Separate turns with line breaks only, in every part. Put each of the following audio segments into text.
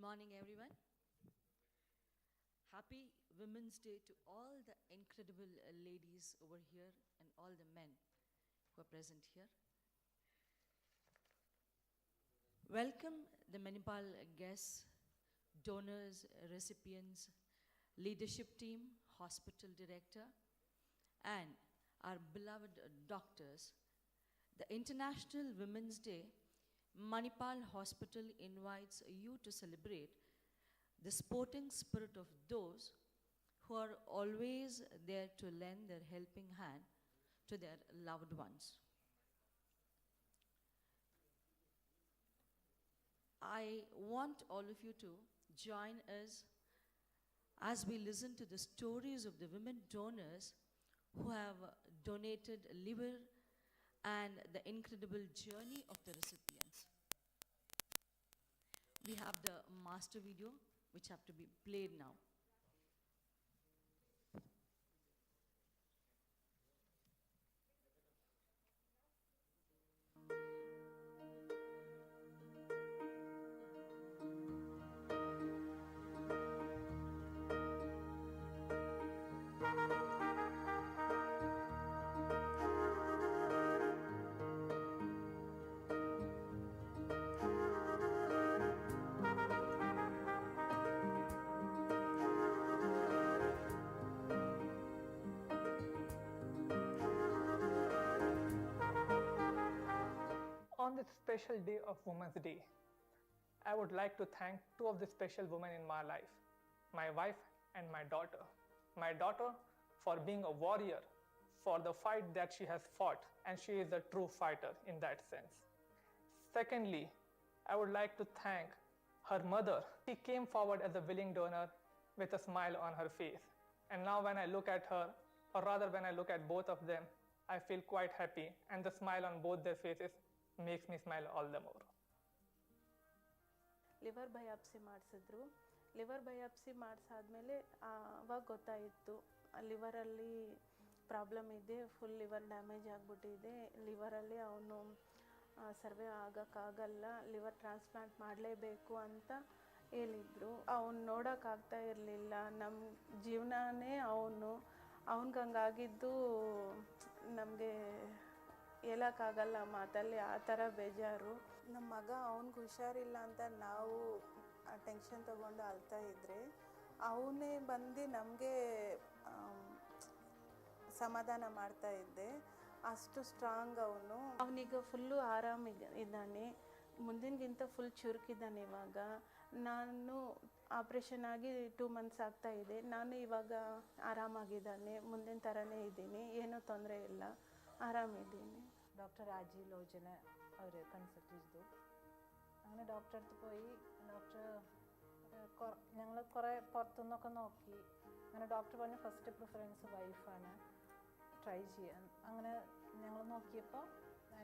morning, everyone. Happy Women's Day to all the incredible ladies over here and all the men who are present here. Welcome the Manipal guests, donors, recipients, leadership team, hospital director, and our beloved doctors. The International Women's Day, Manipal Hospital invites you to celebrate the sporting spirit of those who are always there to lend their helping hand to their loved ones. I want all of you to join us as we listen to the stories of the women donors who have donated liver and the incredible journey of the recipients. We have the master video which have to be played now.
On this special day of Women's Day, I would like to thank two of the special women in my life, my wife and my daughter. My daughter for being a warrior for the fight that she has fought, and she is a true fighter in that sense. Secondly, I would like to thank her mother. She came forward as a willing donor with a smile on her face. And now when I look at her, or rather when I look at both of them, I feel quite happy, and the smile on both their faces makes me smile all the more.
Liver biopsy ಮಾಡಿಸಿದ್ರು. Liver biopsy ಮಾಡಿಸಾದ್ಮೇಲೆ ಅವಾಗ ಗೊತ್ತಾಯಿತು ಲಿವರಲ್ಲಿ problem ಇದೆ, full liver damage ಆಗಿಬಿಟ್ಟಿದೆ, ಲಿವರಲ್ಲಿ ಅವನು survey ಆಗೋಕ್ಕಾಗಲ್ಲ, liver transplant ಮಾಡಲೇಬೇಕು ಅಂತ ಹೇಳಿದರು. ಅವನು ನೋಡೋಕ್ಕಾಗ್ತಾ ಇರಲಿಲ್ಲ, ನಮ್ಮ ಜೀವನನೇ ಅವ್ನಿಗೆ ಹಂಗಾಗಿದ್ದು ನಮಗೆ ಹೇಳೋಕ್ಕಾಗಲ್ಲ ಮಾತಲ್ಲಿ, ಆ ಥರ ಬೇಜಾರು. ನಮ್ಮ ಮಗ ಅವ್ನಿಗೆ ಹುಷಾರಿಲ್ಲ ಅಂತ ನಾವು ಟೆನ್ಷನ್ ತೊಗೊಂಡು ಅಳ್ತಾ ಇದ್ದರೆ ಅವನೇ ಬಂದು ನಮಗೆ ಸಮಾಧಾನ ಮಾಡ್ತಾ ಇದ್ದೆ. ಅಷ್ಟು ಸ್ಟ್ರಾಂಗ್ ಅವನೀಗ ಫುಲ್ಲು ಆರಾಮಿದ್ದಾನೆ, ಮುಂದಿನಗಿಂತ ಫುಲ್ ಚುರುಕಿದ್ದಾನೆ. ಇವಾಗ ನಾನು ಆಪ್ರೇಷನ್ ಆಗಿ 2 months ಆಗ್ತಾಯಿದೆ, ನಾನು ಇವಾಗ ಆರಾಮಾಗಿದ್ದಾನೆ, ಮುಂದಿನ ಥರನೇ ಇದ್ದೀನಿ, ಏನೂ ತೊಂದರೆ ಇಲ್ಲ, ആരാമിದ್ದೀನಿ.
ഡോക്ടർ രാജി ലോചന അവർ കൺസൾട്ട് ചെയ്തു. അങ്ങനെ ഡോക്ടറെ അടുത്ത് പോയി. ഞങ്ങൾ കുറേ പുറത്തുനിന്നൊക്കെ നോക്കി. അങ്ങനെ ഡോക്ടർ പറഞ്ഞു ഫസ്റ്റ് പ്രിഫറൻസ് വൈഫാണ്, ട്രൈ ചെയ്യാൻ. അങ്ങനെ ഞങ്ങൾ നോക്കിയപ്പോൾ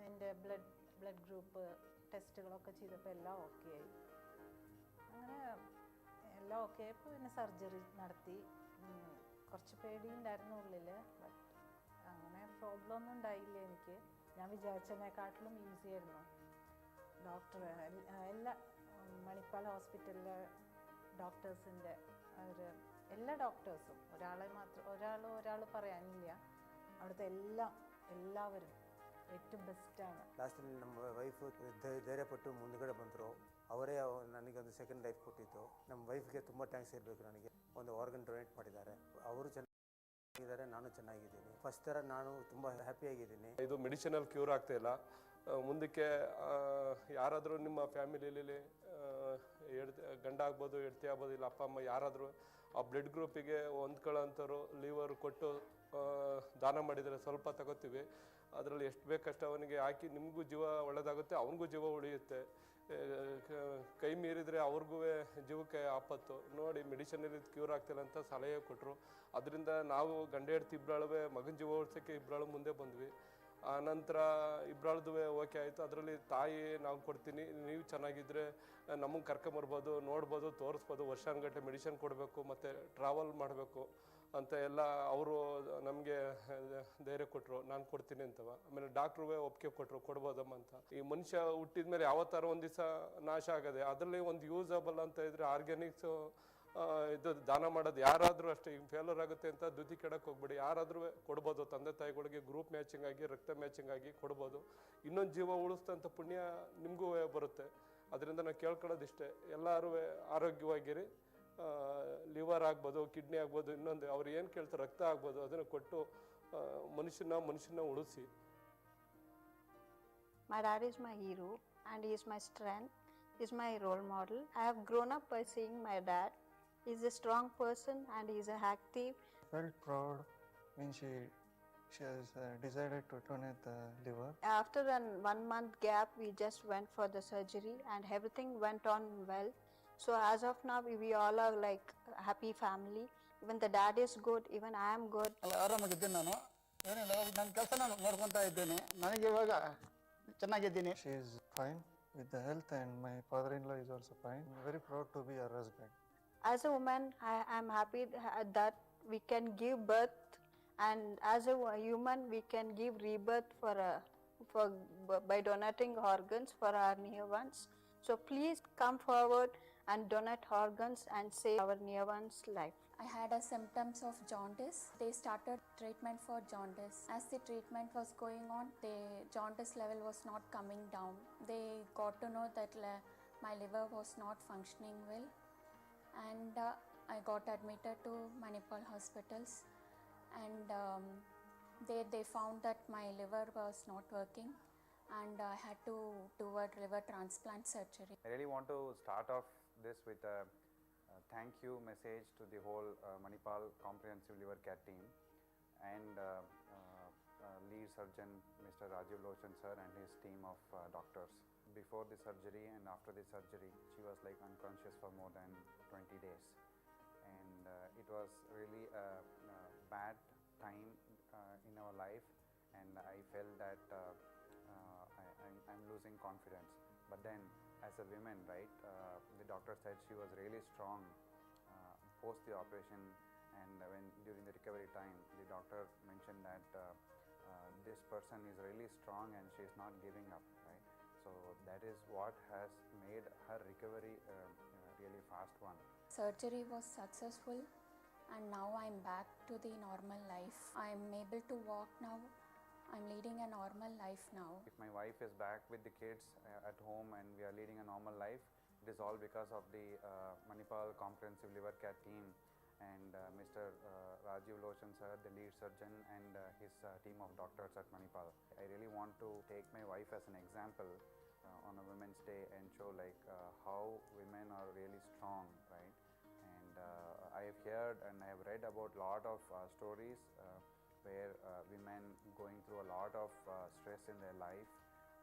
എൻ്റെ ബ്ലഡ് ഗ്രൂപ്പ് ടെസ്റ്റുകളൊക്കെ ചെയ്തപ്പോൾ എല്ലാം ഓക്കെ ആയി. അങ്ങനെ എല്ലാം ഓക്കെ ആയപ്പോൾ പിന്നെ സർജറി നടത്തി. കുറച്ച് പേടിയുണ്ടായിരുന്നു ഉള്ളിൽ, ബട്ട് അങ്ങനെ പ്രോബ്ലം ഒന്നും ഉണ്ടായില്ല എനിക്ക്. ഞാൻ വിചാരിച്ചതിനെക്കാട്ടിലും ഈസിയായിരുന്നു. ഡോക്ടർ എല്ലാ മണിപ്പാൽ ഹോസ്പിറ്റലിലെ ഡോക്ടേഴ്സിൻ്റെ എല്ലാ ഡോക്ടേഴ്സും ഒരാൾ പറയാനില്ല, അവിടുത്തെ എല്ലാവരും ഏറ്റവും ಬೆಸ್ಟಾണ്.
ಲಾಸ್ಟಲ್ಲಿ ನಮ್ಮ ವೈಫು ಧೈರ್ಯಪಟ್ಟು ಮುಂದುಗಡೆ ಬಂದರು. ಅವರೇ ನನಗೆ ಒಂದು ಸೆಕೆಂಡ್ ಲೈಫ್ ಕೊಟ್ಟಿದ್ದು. ನಮ್ಮ ವೈಫ್ಗೆ ತುಂಬ ಥ್ಯಾಂಕ್ಸ್ ಇರಬೇಕು. ನನಗೆ ಒಂದು ಆರ್ಗನ್ ಡೊನೇಟ್ ಮಾಡಿದ್ದಾರೆ. ಅವರು ಚೆನ್ನಾಗಿದ್ದಾರೆ, ನಾನು ಚೆನ್ನಾಗಿದ್ದೀನಿ. ಫಸ್ಟ್ ಥರ ನಾನು ತುಂಬ ಹ್ಯಾಪಿಯಾಗಿದ್ದೀನಿ.
ಇದು ಮೆಡಿಸಿನಲ್ ಕ್ಯೂರ್ ಆಗ್ತಾ ಇಲ್ಲ. ಮುಂದಕ್ಕೆ ಯಾರಾದರೂ ನಿಮ್ಮ ಫ್ಯಾಮಿಲಿಯಲ್ಲಿ ಗಂಡ ಆಗ್ಬೋದು, ಹೆಂಡತಿ ಆಗ್ಬೋದು, ಇಲ್ಲ ಅಪ್ಪ ಅಮ್ಮ ಯಾರಾದರೂ ಆ ಬ್ಲಡ್ ಗ್ರೂಪಿಗೆ ಹೊಂದ್ಕೊಳ್ಳೋಂಥವ್ರು ಲಿವರ್ ಕೊಟ್ಟು ದಾನ ಮಾಡಿದರೆ ಸ್ವಲ್ಪ ತಗೋತೀವಿ. ಅದರಲ್ಲಿ ಎಷ್ಟು ಬೇಕಷ್ಟು ಅವನಿಗೆ ಹಾಕಿ ನಿಮಗೂ ಜೀವ ಒಳ್ಳೆಯದಾಗುತ್ತೆ, ಅವನಿಗೂ ಜೀವ ಉಳಿಯುತ್ತೆ. ಕೈ ಮೀರಿದರೆ ಅವ್ರಿಗೂ ಜೀವಕ್ಕೆ ಆಪತ್ತು. ನೋಡಿ ಮೆಡಿಸಿನಲ್ಲಿ ಕ್ಯೂರ್ ಆಗ್ತಿಲ್ಲ ಅಂತ ಸಲಹೆ ಕೊಟ್ಟರು. ಅದರಿಂದ ನಾವು ಗಂಡ ಹೆಂಡತಿ ಇಬ್ಬರಾಳುವೆ ಮಗನ ಜೀವ ಉಳಿಸೋಕ್ಕೆ ಇಬ್ಬರಾಳು ಮುಂದೆ ಬಂದ್ವಿ. ಆನಂತರ ಇಬ್ಬರಾಳ್ದು ಓಕೆ ಆಯಿತು. ಅದರಲ್ಲಿ ತಾಯಿ ನಾವು ಕೊಡ್ತೀನಿ, ನೀವು ಚೆನ್ನಾಗಿದ್ದರೆ ನಮಗೆ ಕರ್ಕೊಂಬರ್ಬೋದು, ನೋಡ್ಬೋದು, ತೋರಿಸ್ಬೋದು. ವರ್ಷಾನುಗಟ್ಟಲೆ ಮೆಡಿಸಿನ್ ಕೊಡಬೇಕು ಮತ್ತು ಟ್ರಾವೆಲ್ ಮಾಡಬೇಕು. ಅಂತ ಎಲ್ಲ ಅವರು ನಮಗೆ ಧೈರ್ಯ ಕೊಟ್ಟರು, ನಾನು ಕೊಡ್ತೀನಿ ಅಂತವ. ಆಮೇಲೆ ಡಾಕ್ಟ್ರುವೇ ಒಪ್ಪಿಗೆ ಕೊಟ್ಟರು, ಕೊಡ್ಬೋದಮ್ಮ ಅಂತ. ಈ ಮನುಷ್ಯ ಹುಟ್ಟಿದ ಮೇಲೆ ಯಾವತ್ತಾರ ಒಂದು ದಿವಸ ನಾಶ ಆಗದೆ, ಅದರಲ್ಲಿ ಒಂದು ಯೂಸಬಲ್ ಅಂತ ಇದ್ರೆ ಆರ್ಗ್ಯಾನಿಕ್ಸು ಇದು ದಾನ ಮಾಡೋದು ಯಾರಾದರೂ ಅಷ್ಟೇ. ಈಗ ಫೇಲ್ಯೂರ್ ಆಗುತ್ತೆ ಅಂತ ದುಡ್ಡು ಕೆಡಕ್ಕೆ ಹೋಗ್ಬೇಡಿ, ಯಾರಾದರೂ ಕೊಡ್ಬೋದು. ತಂದೆ ತಾಯಿಗಳಿಗೆ ಗ್ರೂಪ್ ಮ್ಯಾಚಿಂಗ್ ಆಗಿ, ರಕ್ತ ಮ್ಯಾಚಿಂಗ್ ಆಗಿ ಕೊಡ್ಬೋದು. ಇನ್ನೊಂದು ಜೀವ ಉಳಿಸ್ತಂಥ ಪುಣ್ಯ ನಿಮಗೂ ಬರುತ್ತೆ. ಅದರಿಂದ ನಾನು ಕೇಳ್ಕೊಳ್ಳೋದಿಷ್ಟೇ, ಎಲ್ಲರೂ ಆರೋಗ್ಯವಾಗಿರಿ. ಲಿವರ್ ಆಗ್ಬೋದು, ಕಿಡ್ನಿ ಆಗ್ಬೋದು, ಇನ್ನೊಂದು ಅವ್ರು ಏನು ಕೇಳ್ತಾರೆ ರಕ್ತ ಆಗ್ಬೋದು, ಅದನ್ನು ಕೊಟ್ಟು ಮನುಷ್ಯನ ಉಳಿಸಿ.
My dad is my hero and he is my strength, he is my role model. I have grown up by seeing my dad. He is a strong person and he is active.
Felt proud when she has decided to donate the liver.
After a 1 month gap, we just went for the surgery and everything went on well. So as of now, we all are like a happy family. Even the dad is good, even I am good.
ಆರಾಮಾಗಿದ್ದೀನಿ ನಾನು, ಏನಿಲ್ಲ, ನನ್ನ ಕೆಲಸ ನಾನು ನೋಡ್ಕೊತಾ ಇದ್ದೇನೆ. ನನಗೆ ಇವಾಗ ಚೆನ್ನಾಗಿದ್ದೀನಿ.
She is fine with the health and my father-in-law is also fine. I'm very proud to be her husband.
As a woman, I am happy that we can give birth, and as a human, we can give rebirth by donating organs for our near ones. So please come forward and donate organs and save our near one's life.
I had a symptoms of jaundice. They started treatment for jaundice. As the treatment was going on, the jaundice level was not coming down. They got to know that my liver was not functioning well, and I got admitted to Manipal hospitals, and they found that my liver was not working, and I had to do a liver transplant surgery.
I really want to start off this with a thank you message to the whole Manipal Comprehensive Liver Care team and lead surgeon Mr. Rajiv Lochan sir and his team of doctors. Before the surgery and after the surgery, she was like unconscious for more than 20 days, and it was really a bad time in our life, and I felt that I'm losing confidence. But then as a woman, right, the doctor said she was really strong post the operation, and when during the recovery time the doctor mentioned that this person is really strong and she is not giving up, right? So that is what has made her recovery really fast one.
Surgery was successful, and now I'm back to the normal life. I'm able to walk now. I'm leading a normal life now.
If my wife is back with the kids at home and we are leading a normal life, it is all because of the Manipal Comprehensive Liver Care team and Mr. Rajiv Lochan sir, the lead surgeon, and his team of doctors at Manipal. I really want to take my wife as an example on a Women's Day and show like how women are really strong, right? And I have heard and I have read about lot of stories where women going through a lot of stress in their life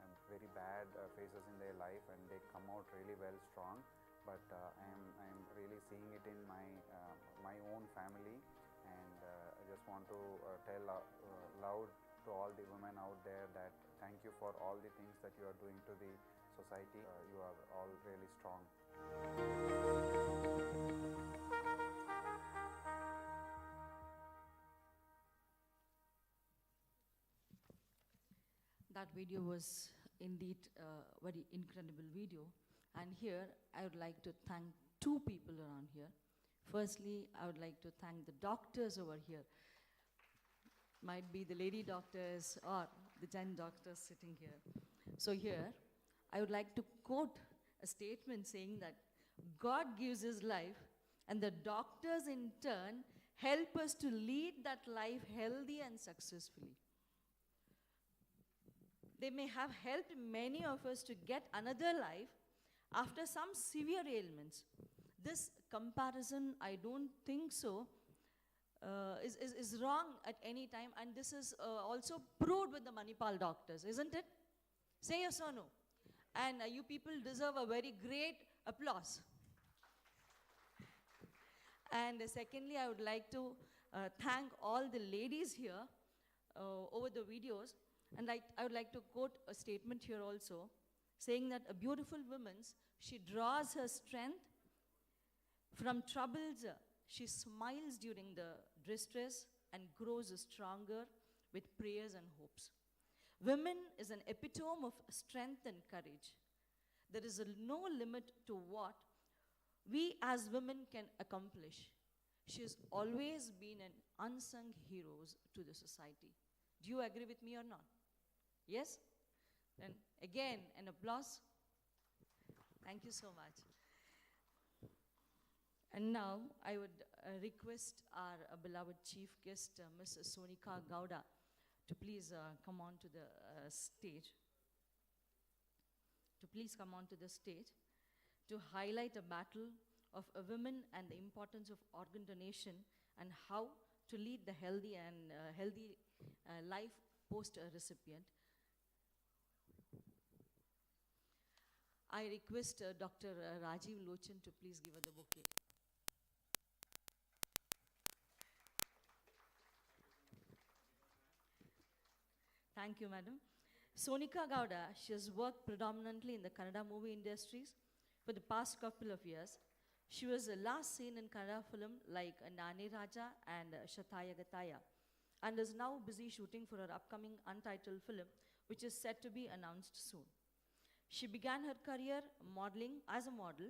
and very bad phases in their life, and they come out really well strong. But I'm really seeing it in my own family, and I just want to tell loud to all the women out there that thank you for all the things that you are doing to the society. You are all really strong.
That video was indeed a very incredible video, and here I would like to thank two people around here. Firstly, I would like to thank the doctors over here. Might be the lady doctors or the gent doctors sitting here. So here, I would like to quote a statement saying that God gives his life, and the doctors in turn help us to lead that life healthy and successfully. They may have helped many of us to get another life after some severe ailments. This comparison, I don't think so, is wrong at any time, and this is also proved with the Manipal doctors, isn't it? Say yes or no. And you people deserve a very great applause. And secondly, I would like to thank all the ladies here over the videos. And I would like to quote a statement here also, saying that a beautiful woman, she draws her strength from troubles She smiles during the distress and grows stronger with prayers and hopes. Women is an epitome of strength and courage. There is no limit to what we as women can accomplish. She has always been an unsung hero to the society. Do you agree with me or not? Yes? Then again, an applause. Thank you so much. And now I would request our beloved chief guest, Ms. Sonika Gowda, to please come on to the stage. To please come on to the stage to highlight a battle of a women and the importance of organ donation and how to lead the healthy life post a recipient. I request Dr. Rajiv Lochan to please give her the bouquet. Thank you, madam. Sonika Gowda, she has worked predominantly in the Kannada movie industries for the past couple of years. She was last seen in Kannada film like Nane Raja and Shataya Gataya, and is now busy shooting for her upcoming Untitled film, which is set to be announced soon. She began her career modeling as a model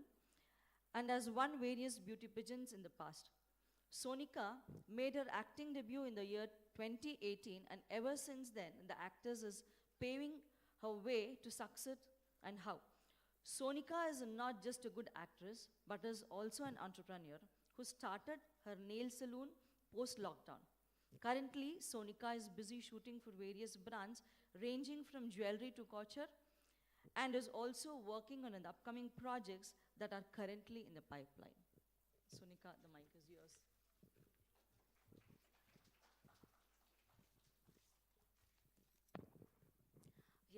and has won various beauty pageants in the past. Sonika made her acting debut in the year 2018, and ever since then, the actress is paving her way to succeed. And how? Sonika is not just a good actress, but is also an entrepreneur who started her nail salon post-lockdown. Currently, Sonika is busy shooting for various brands, ranging from jewelry to couture, and is also working on upcoming projects that are currently in the pipeline. Sonika, the mic is yours.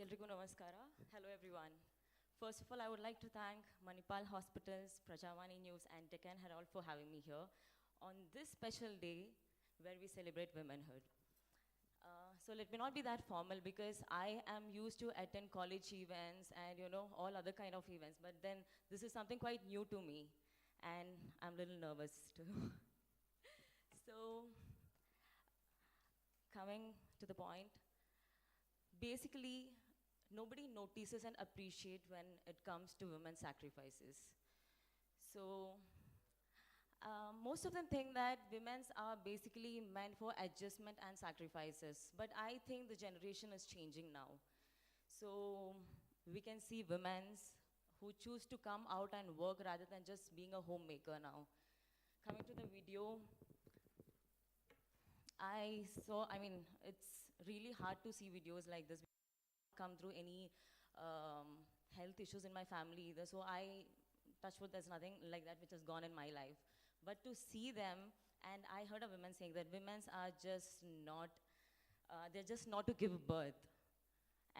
ಎಲ್ರಿಗೂ ನಮಸ್ಕಾರ. Hello everyone. First of all, I would like to thank Manipal Hospitals, Prajavani News and Deccan Herald for having me here on this special day where we celebrate womanhood. So let me not be that formal because I am used to attend college events and all other kind of events, but then this is something quite new to me and I'm a little nervous too. So coming to the point, basically nobody notices and appreciates when it comes to women's sacrifices. So most of them think that women's are basically meant for adjustment and sacrifices, but I think the generation is changing now. So we can see women's who choose to come out and work rather than just being a homemaker now. Coming to the video, I mean, it's really hard to see videos like this. Come through any health issues in my family either, so I touch wood, there's nothing like that which has gone in my life, but to see them, and I heard a woman saying that women's are just not they're just not to give birth,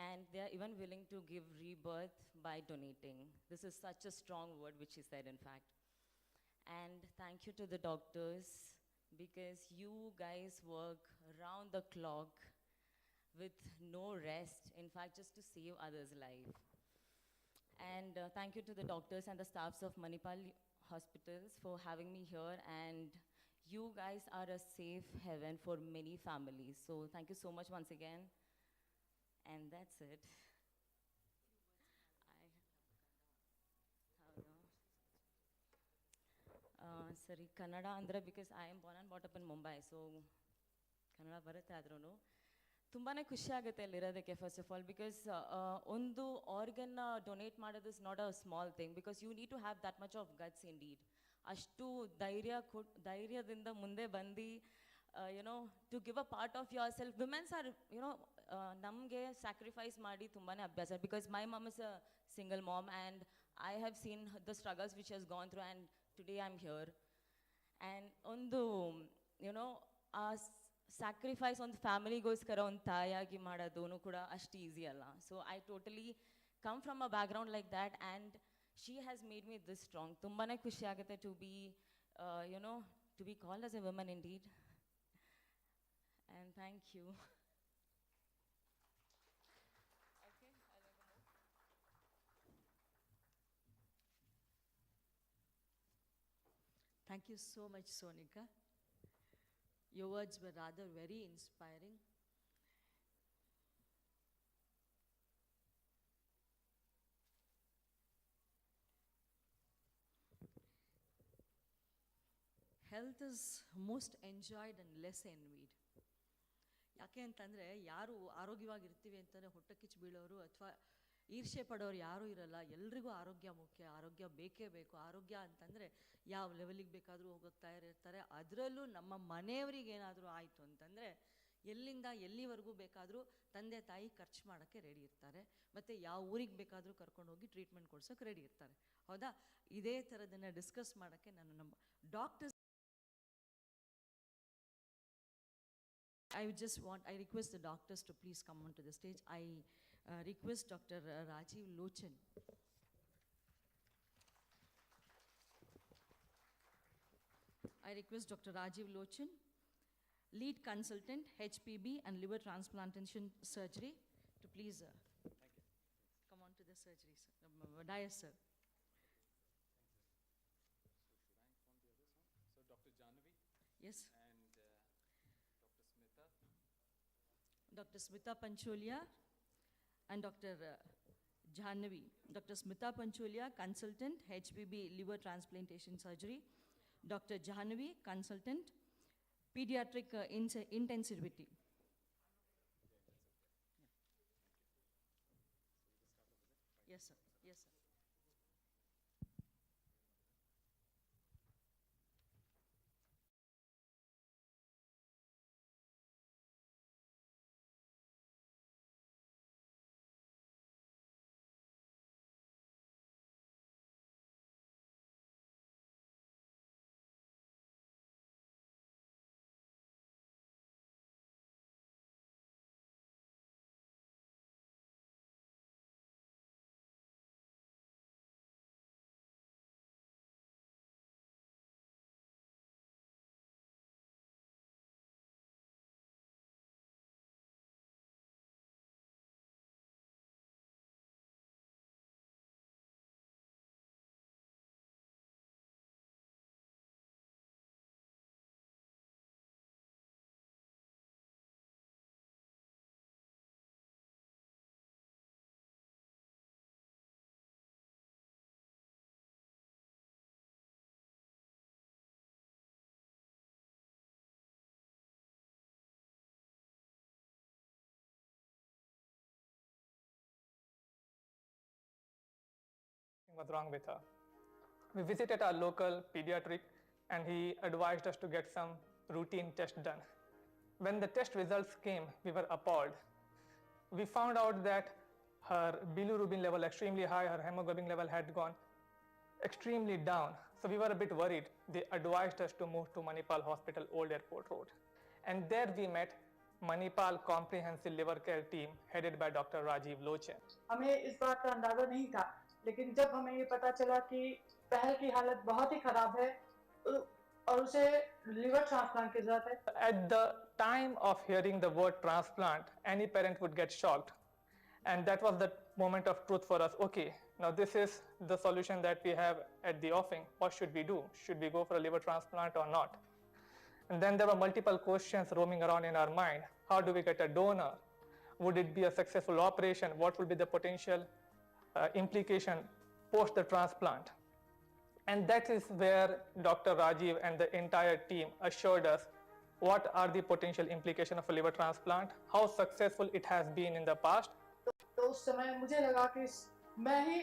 and they're even willing to give rebirth by donating. This is such a strong word which she said, in fact. And thank you to the doctors, because you guys work round the clock with no rest, in fact just to save others' life. And thank you to the doctors and the staffs of Manipal Hospitals for having me here, and you guys are a safe haven for many families. So thank you so much once again, and that's it. Sorry, Kannada andre because I am born and brought up in Mumbai, so Kannada ಬರುತ್ತೆ ಆದ್ರೂ ತುಂಬಾ ಖುಷಿ ಆಗುತ್ತೆ ಅಲ್ಲಿರೋದಕ್ಕೆ. First of all because ಒಂದು ಆರ್ಗನ್ನ donate ಮಾಡೋದು is not a small thing, because you need to have that much of guts indeed. ಅಷ್ಟು ಧೈರ್ಯದಿಂದ ಮುಂದೆ ಬಂದು to give a part of yourself. Women's are ನಮಗೆ ಸ್ಯಾಕ್ರಿಫೈಸ್ ಮಾಡಿ ತುಂಬಾ ಅಭ್ಯಾಸ, because my mum is a single mom and I have seen the struggles which has gone through, and today I am here. And ಒಂದು ಆ sacrifice ಒಂದು ಫ್ಯಾಮಿಲಿಗೋಸ್ಕರ ಒಂದು ತಾಯಿಯಾಗಿ ಮಾಡೋದು ಕೂಡ ಅಷ್ಟು ಈಸಿ ಅಲ್ಲ. So I totally come from a background like that, and she has made me this strong. ತುಂಬಾ ಖುಷಿ ಆಗುತ್ತೆ to be to be called as a woman indeed. And thank you.
Thank you so much, Sonika. Your words were rather very inspiring. Health is most enjoyed and less envied. ಯಾಕೆ ಅಂತಂದರೆ ಯಾರು ಆರೋಗ್ಯವಾಗಿರ್ತೀವಿ ಅಂತಂದರೆ ಹೊಟ್ಟೆ ಕಿಚ್ಚು ಬೀಳೋರು ಅಥವಾ ಈರ್ಷೆ ಪಡೋರು ಯಾರೂ ಇರಲ್ಲ. ಎಲ್ರಿಗೂ ಆರೋಗ್ಯ ಮುಖ್ಯ, ಆರೋಗ್ಯ ಬೇಕೇ ಬೇಕು. ಆರೋಗ್ಯ ಅಂತಂದರೆ ಯಾವ ಲೆವೆಲಿಗೆ ಬೇಕಾದರೂ ಹೋಗೋಕ್ಕೆ ತಯಾರಿರ್ತಾರೆ. ಅದರಲ್ಲೂ ನಮ್ಮ ಮನೆಯವರಿಗೆ ಏನಾದರೂ ಆಯಿತು ಅಂತಂದರೆ ಎಲ್ಲಿಂದ ಎಲ್ಲಿವರೆಗೂ ಬೇಕಾದರೂ ತಂದೆ ತಾಯಿ ಖರ್ಚು ಮಾಡೋಕ್ಕೆ ರೆಡಿ ಇರ್ತಾರೆ. ಮತ್ತು ಯಾವ ಊರಿಗೆ ಬೇಕಾದರೂ ಕರ್ಕೊಂಡೋಗಿ ಟ್ರೀಟ್ಮೆಂಟ್ ಕೊಡ್ಸೋಕ್ಕೆ ರೆಡಿ ಇರ್ತಾರೆ. ಹೌದಾ? ಇದೇ ಥರದನ್ನು ಡಿಸ್ಕಸ್ ಮಾಡೋಕ್ಕೆ ನಾನು ನಮ್ಮ doctors I request the doctors to please come onto the stage. I request Dr. Rajiv Lochan. I request Dr. Rajiv Lochan, lead consultant, HPB and liver transplantation surgery, to please come onto the surgery, sir. Dais, sir.
So Dr. Jahnavi.
Yes.
Dr.
Smita Pancholia and Dr. Jahnavi. Dr. Smita Pancholia, consultant, HPB liver transplantation surgery. Dr. Jahnavi, consultant, pediatric intensivity. Yes, sir. Yes, sir.
Was wrong with her. We visited our local pediatric and he advised us to get some routine tests done. When the test results came, we were appalled. We found out that her bilirubin level extremely high, her hemoglobin level had gone extremely down. So we were a bit worried. They advised us to move to Manipal Hospital, Old Airport Road. And there we met Manipal Comprehensive Liver Care Team headed by Dr. Rajiv Lochan.
हमें इस बात का अंदाजा नहीं था, लेकिन जब हमें ये पता चला कि पहल की हालत बहुत ही खराब है और उसे liver transplant की जरूरत है.
At the time of hearing the word transplant, any parent would get shocked. And that was the moment of truth for us. Okay, now this is the solution that we have at the offing. What should we do? Should we go for a liver transplant or not? And then there were multiple questions roaming around in our mind. How do we get a donor? Would it be a successful operation? What will be the potential implication post the transplant? And that is where Dr. Rajiv and the entire team assured us what are the potential implications of a liver transplant, how successful it has been in the past.
तो उस समय मुझे लगा कि मैं ही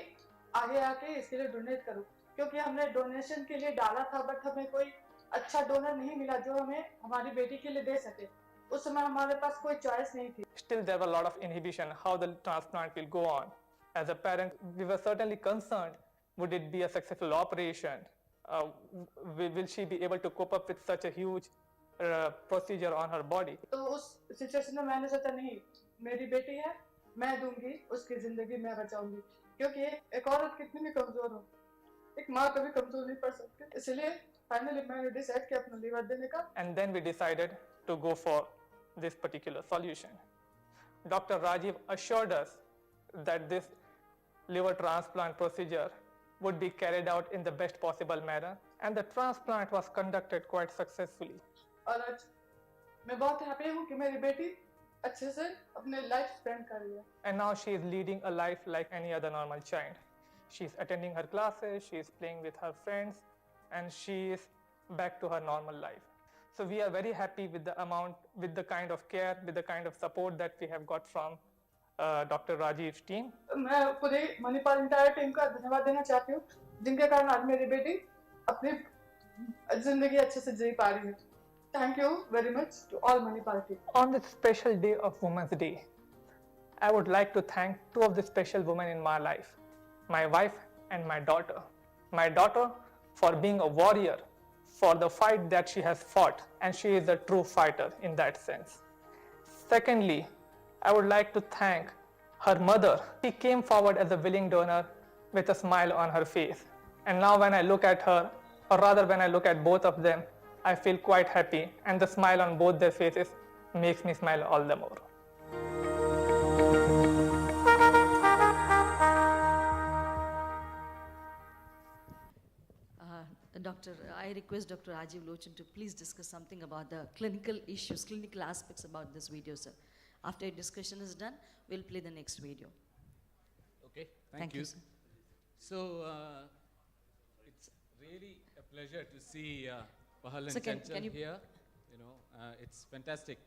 आगे आके इसके लिए डोनेट करूं, क्योंकि हमने डोनेशन के लिए डाला था बट हमें कोई अच्छा डोनर नहीं मिला जो हमें हमारी बेटी के लिए दे सके. उस समय हमारे पास कोई चॉइस नहीं थी.
Still there were a lot of inhibition how the transplant will go on. As a parent, we were certainly concerned, would it be a successful operation? Will she be able to cope up with such a huge procedure on her body?
तो उस situation में मैंने सोचा नहीं, मेरी बेटी है, मैं दूंगी, उसकी जिंदगी मैं बचाऊंगी, क्योंकि एक औरत कितनी भी कमजोर हो, एक माँ कभी कमजोर नहीं पड़ सकती. इसलिए फाइनली मैंने डिसाइड किया अपना लीवर देने का.
And then we decided to go for this particular solution. Dr. Rajiv assured us that this liver transplant procedure would be carried out in the best possible manner. and the transplant was conducted quite successfully.
और आज मैं बहुत happy हूँ कि मेरी बेटी अच्छे से अपने लाइफ स्पेंड कर रही है.
And now she is leading a life like any other normal child. She is attending her classes, she is playing with her friends, and she is back to her normal life. So we are very happy with the amount, with the kind of care, with the kind of support that we have got from Dr. Rajiv's team.
मैं पूरी Manipal entire team का धन्यवाद देना चाहती हूँ जिनके कारण आज मेरी बेटी अपनी जिंदगी अच्छे से जी पा रही है. Thank you very much to all Manipal team.
On this special day of Women's Day, I would like to thank two of the special women in my life, my wife and my daughter. My daughter for being a warrior for the fight that she has fought, and she is a true fighter in that sense. Secondly, I would like to thank her mother. She came forward as a willing donor with a smile on her face. And now when I look at her, or rather when I look at both of them, I feel quite happy, and the smile on both their faces makes me smile all the more.
I request Dr. Rajiv Lochan to please discuss something about the clinical issues, clinical aspects about this video, sir. After a discussion is done, we'll play the next video.
Okay, thank you.
Sir.
So, it's really a pleasure to see Pahal and
So can
Chanchal
you
here. You know, it's fantastic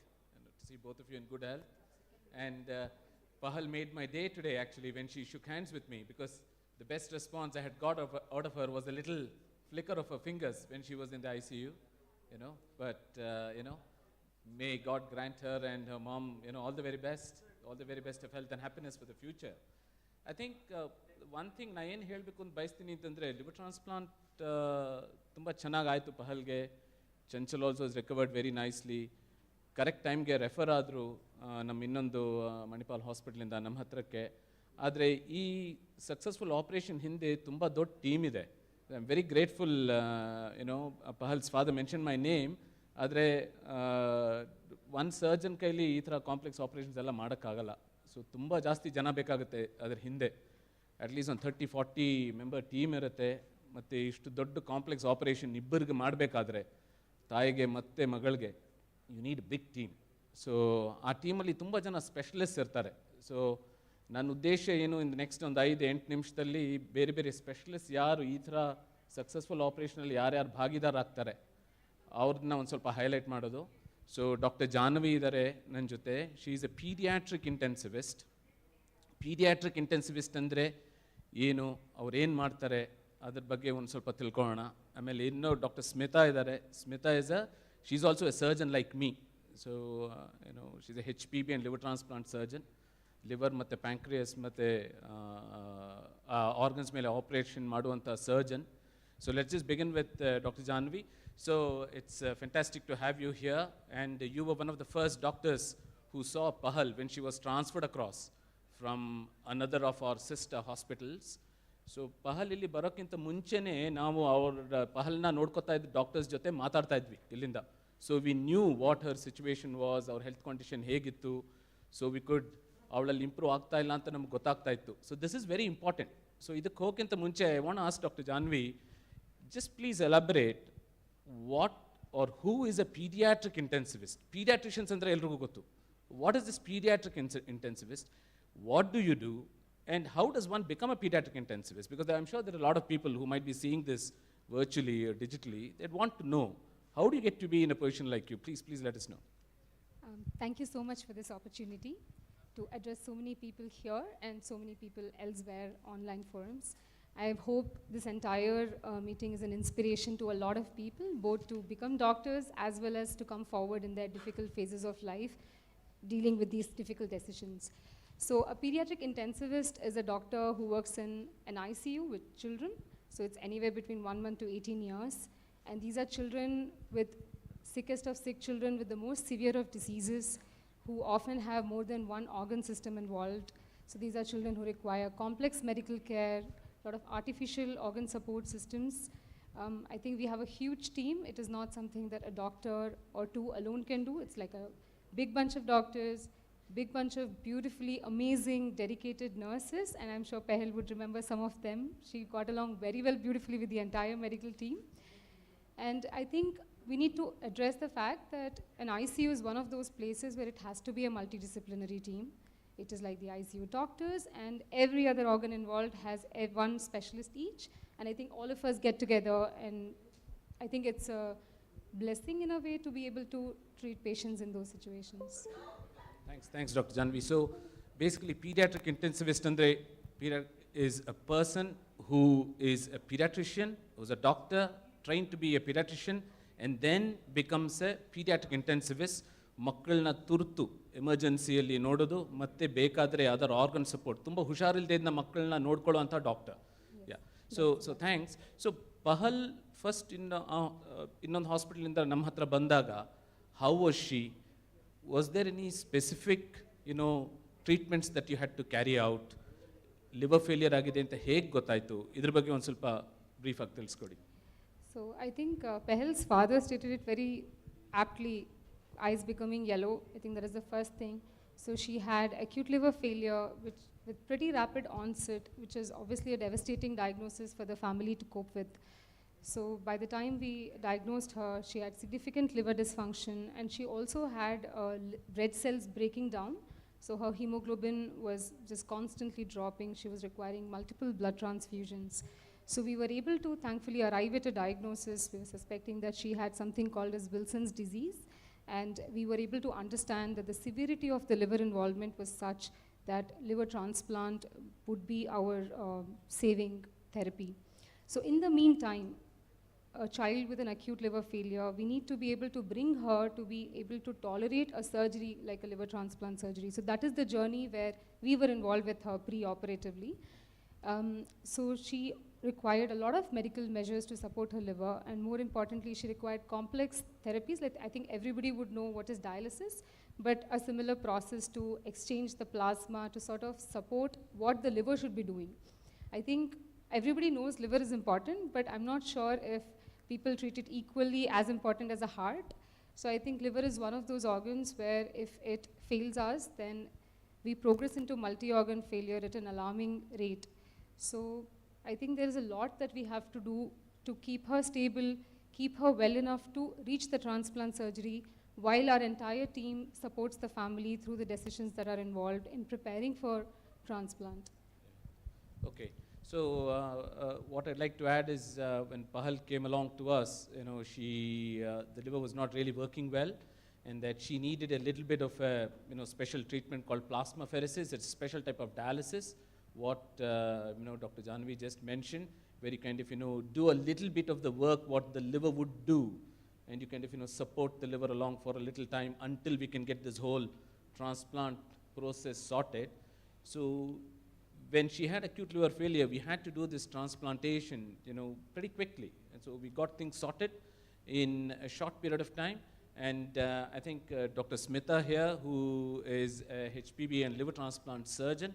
to see both of you in good health. And Pahal made my day today, actually, when she shook hands with me, because the best response I had got out of her was a little flicker of her fingers when she was in the ICU, you know. But, you know, may God grant her and her mom, you know, all the very best of health and happiness for the future. I think one thing I ಏನು ಹೇಳಬೇಕು ಅಂತ ಬಯಸ್ತೀನಿ ಅಂತಂದರೆ liver transplant ತುಂಬ ಚೆನ್ನಾಗಾಯಿತು ಪಹಲ್ಗೆ. Chanchal also is recovered very nicely. Correct ಟೈಮ್ಗೆ refer ಆದರು ನಮ್ಮ ಇನ್ನೊಂದು ಮಣಿಪಾಲ್ ಹಾಸ್ಪಿಟ್ಲಿಂದ ನಮ್ಮ ಹತ್ರಕ್ಕೆ. ಆದರೆ ಈ ಸಕ್ಸಸ್ಫುಲ್ ಆಪ್ರೇಷನ್ ಹಿಂದೆ ತುಂಬ ದೊಡ್ಡ ಟೀಮ್ ಇದೆ. I am very grateful, you know, Pahal's father mention my name. ಆದರೆ ಒನ್ ಸರ್ಜನ್ ಕೈಲಿ ಈ ಥರ ಕಾಂಪ್ಲೆಕ್ಸ್ ಆಪ್ರೇಷನ್ಸ್ ಎಲ್ಲ ಮಾಡೋಕ್ಕಾಗಲ್ಲ. ಸೊ ತುಂಬ ಜಾಸ್ತಿ ಜನ ಬೇಕಾಗುತ್ತೆ ಅದ್ರ ಹಿಂದೆ. ಅಟ್ಲೀಸ್ಟ್ ಒಂದು 30-40 ಮೆಂಬರ್ ಟೀಮ್ ಇರುತ್ತೆ. ಮತ್ತು ಇಷ್ಟು ದೊಡ್ಡ ಕಾಂಪ್ಲೆಕ್ಸ್ ಆಪ್ರೇಷನ್ ಇಬ್ಬರಿಗೆ ಮಾಡಬೇಕಾದ್ರೆ, ತಾಯಿಗೆ ಮತ್ತು ಮಗಳಿಗೆ, you need big team. So ಆ ಟೀಮಲ್ಲಿ ತುಂಬ ಜನ ಸ್ಪೆಷಲಿಸ್ಟ್ ಇರ್ತಾರೆ. ಸೊ ನನ್ನ ಉದ್ದೇಶ ಏನು, ಇನ್ ನೆಕ್ಸ್ಟ್ ಒಂದು 5-8 ನಿಮಿಷದಲ್ಲಿ ಬೇರೆ ಬೇರೆ ಸ್ಪೆಷಲಿಸ್ಟ್ ಯಾರು ಈ ಥರ ಸಕ್ಸಸ್ಫುಲ್ ಆಪ್ರೇಷನಲ್ಲಿ ಯಾರ್ಯಾರು ಭಾಗಿದಾರಾಗ್ತಾರೆ ಅವ್ರನ್ನ ಒಂದು ಸ್ವಲ್ಪ ಹೈಲೈಟ್ ಮಾಡೋದು. ಸೊ ಡಾಕ್ಟರ್ ಜಾಹ್ನವಿ ಇದ್ದಾರೆ ನನ್ನ ಜೊತೆ. She is A paediatric intensivist. Paediatric intensivist ಅಂದರೆ ಏನು, ಅವ್ರೇನು ಮಾಡ್ತಾರೆ ಅದ್ರ ಬಗ್ಗೆ ಒಂದು ಸ್ವಲ್ಪ ತಿಳ್ಕೊಳ್ಳೋಣ. ಆಮೇಲೆ ಇನ್ನೂ ಡಾಕ್ಟರ್ ಸ್ಮಿತಾ ಇದ್ದಾರೆ. Smita she is also a surgeon like me. So ಏನೋ she is a HPB and liver transplant surgeon. Liver ಮತ್ತು ಪ್ಯಾಂಕ್ರಿಯಸ್ ಮತ್ತು ಆರ್ಗನ್ಸ್ ಮೇಲೆ ಆಪ್ರೇಷನ್ ಮಾಡುವಂಥ surgeon. So let's just begin with Dr. Janvi. So it's fantastic to have you here, and you were one of the first doctors who saw Pahal when she was transferred across from another of our sister hospitals. So Pahal illi barokkinta munchene ನಾವು ಅವರ ಪಹಲ್ನ ನೋಡ್ಕೊತಾ ಇದ್ದ doctors ಜೊತೆ ಮಾತಾಡ್ತಾ ಇದ್ವಿ ಇಲ್ಲಿಂದ. So we knew what her situation was, our health condition ಹೇಗಿತ್ತು. So we could ಅವಳಲ್ಲಿ ಇಂಪ್ರೂವ್ ಆಗ್ತಾ ಇಲ್ಲ ಅಂತ ನಮ್ಗೆ ಗೊತ್ತಾಗ್ತಾ ಇತ್ತು. So this is very important. So ಇದಕ್ಕೆ ಹೋಗಕ್ಕಿಂತ ಮುಂಚೆ I want to ask Dr. Janvi, just please elaborate what or who is a pediatric intensivist. Pediatricians andre elrigu gottu. What is this pediatric intensivist? What do you do? And how does one become a pediatric intensivist? Because I'm sure there are a lot of people who might be seeing this virtually or digitally. They'd want to know, how do you get to be in a position like you? Please let us know.
Thank you so much for this opportunity to address so many people here and so many people elsewhere online forums. I hope this entire meeting is an inspiration to a lot of people, both to become doctors as well as to come forward in their difficult phases of life, dealing with these difficult decisions. So a pediatric intensivist is a doctor who works in an ICU with children. So it's anywhere between 1 month to 18 years. And these are children with sickest of sick children with the most severe of diseases, who often have more than one organ system involved. So these are children who require complex medical care, a lot of artificial organ support systems. I think we have a huge team. It is not something that a doctor or two alone can do. It's like a big bunch of doctors, big bunch of beautifully amazing, dedicated nurses, and I'm sure Pehel would remember some of them. She got along very well, beautifully with the entire medical team. And I think we need to address the fact that an ICU is one of those places where it has to be a multidisciplinary team. It is like the ICU doctors, and every other organ involved has one specialist each. And I think all of us get together, and I think it's a blessing in a way to be able to treat patients in those situations.
Thanks, Dr. Janvi. So basically, pediatric intensivist is a person who is a pediatrician, who's a doctor, trained to be a pediatrician, and then becomes a pediatric intensivist. ಮಕ್ಕಳನ್ನ ತುರ್ತು ಎಮರ್ಜೆನ್ಸಿಯಲ್ಲಿ ನೋಡೋದು ಮತ್ತೆ ಬೇಕಾದರೆ other organ support ತುಂಬ ಹುಷಾರಿಲ್ಲದೆ ಇದ್ದ ಮಕ್ಕಳನ್ನ ನೋಡ್ಕೊಳ್ಳೋ doctor. Yeah so thanks. So Pahal first ಇನ್ನೊಂದು ಹಾಸ್ಪಿಟಲಿಂದ ನಮ್ಮ ಹತ್ರ ಬಂದಾಗ how was she? Was there any specific treatments that you had to carry out? Liver failure ಆಗಿದೆ ಅಂತ ಹೇಗೆ ಗೊತ್ತಾಯಿತು? ಇದ್ರ ಬಗ್ಗೆ ಒಂದು ಸ್ವಲ್ಪ ಬ್ರೀಫ್ ಆಗಿ ತಿಳಿಸ್ಕೊಡಿ.
So I think Pehel's father stated it very aptly. Eyes becoming yellow, I think that is the first thing. So she had acute liver failure with pretty rapid onset, which is obviously a devastating diagnosis for the family to cope with. So by the time we diagnosed her, she had significant liver dysfunction, and she also had red cells breaking down. So her hemoglobin was just constantly dropping. She was requiring multiple blood transfusions. So we were able to thankfully arrive at a diagnosis. We were suspecting that she had something called as Wilson's disease. And we were able to understand that the severity of the liver involvement was such that liver transplant would be our saving therapy. So in the meantime, a child with an acute liver failure, we need to be able to bring her to be able to tolerate a surgery like a liver transplant surgery. So that is the journey where we were involved with her pre-operatively. So she required a lot of medical measures to support her liver, and more importantly, she required complex therapies. Like I think everybody would know what is dialysis, but a similar process to exchange the plasma to sort of support what the liver should be doing. I think everybody knows liver is important, but I'm not sure if people treat it equally as important as a heart. So I think liver is one of those organs where if it fails us, then we progress into multi-organ failure at an alarming rate. So I think there is a lot that we have to do to keep her stable, keep her well enough to reach the transplant surgery, while our entire team supports the family through the decisions that are involved in preparing for transplant.
Okay, so what I'd like to add is when Pahal came along to us, the liver was not really working well, and that she needed a little bit of a special treatment called plasmapheresis. It's a special type of dialysis. What Dr. Janvi just mentioned, where you kind of do a little bit of the work what the liver would do, and you kind of support the liver along for a little time until we can get this whole transplant process sorted. So when she had acute liver failure, we had to do this transplantation pretty quickly, and so we got things sorted in a short period of time. And I think Dr. Smita here, who is a HPB and liver transplant surgeon,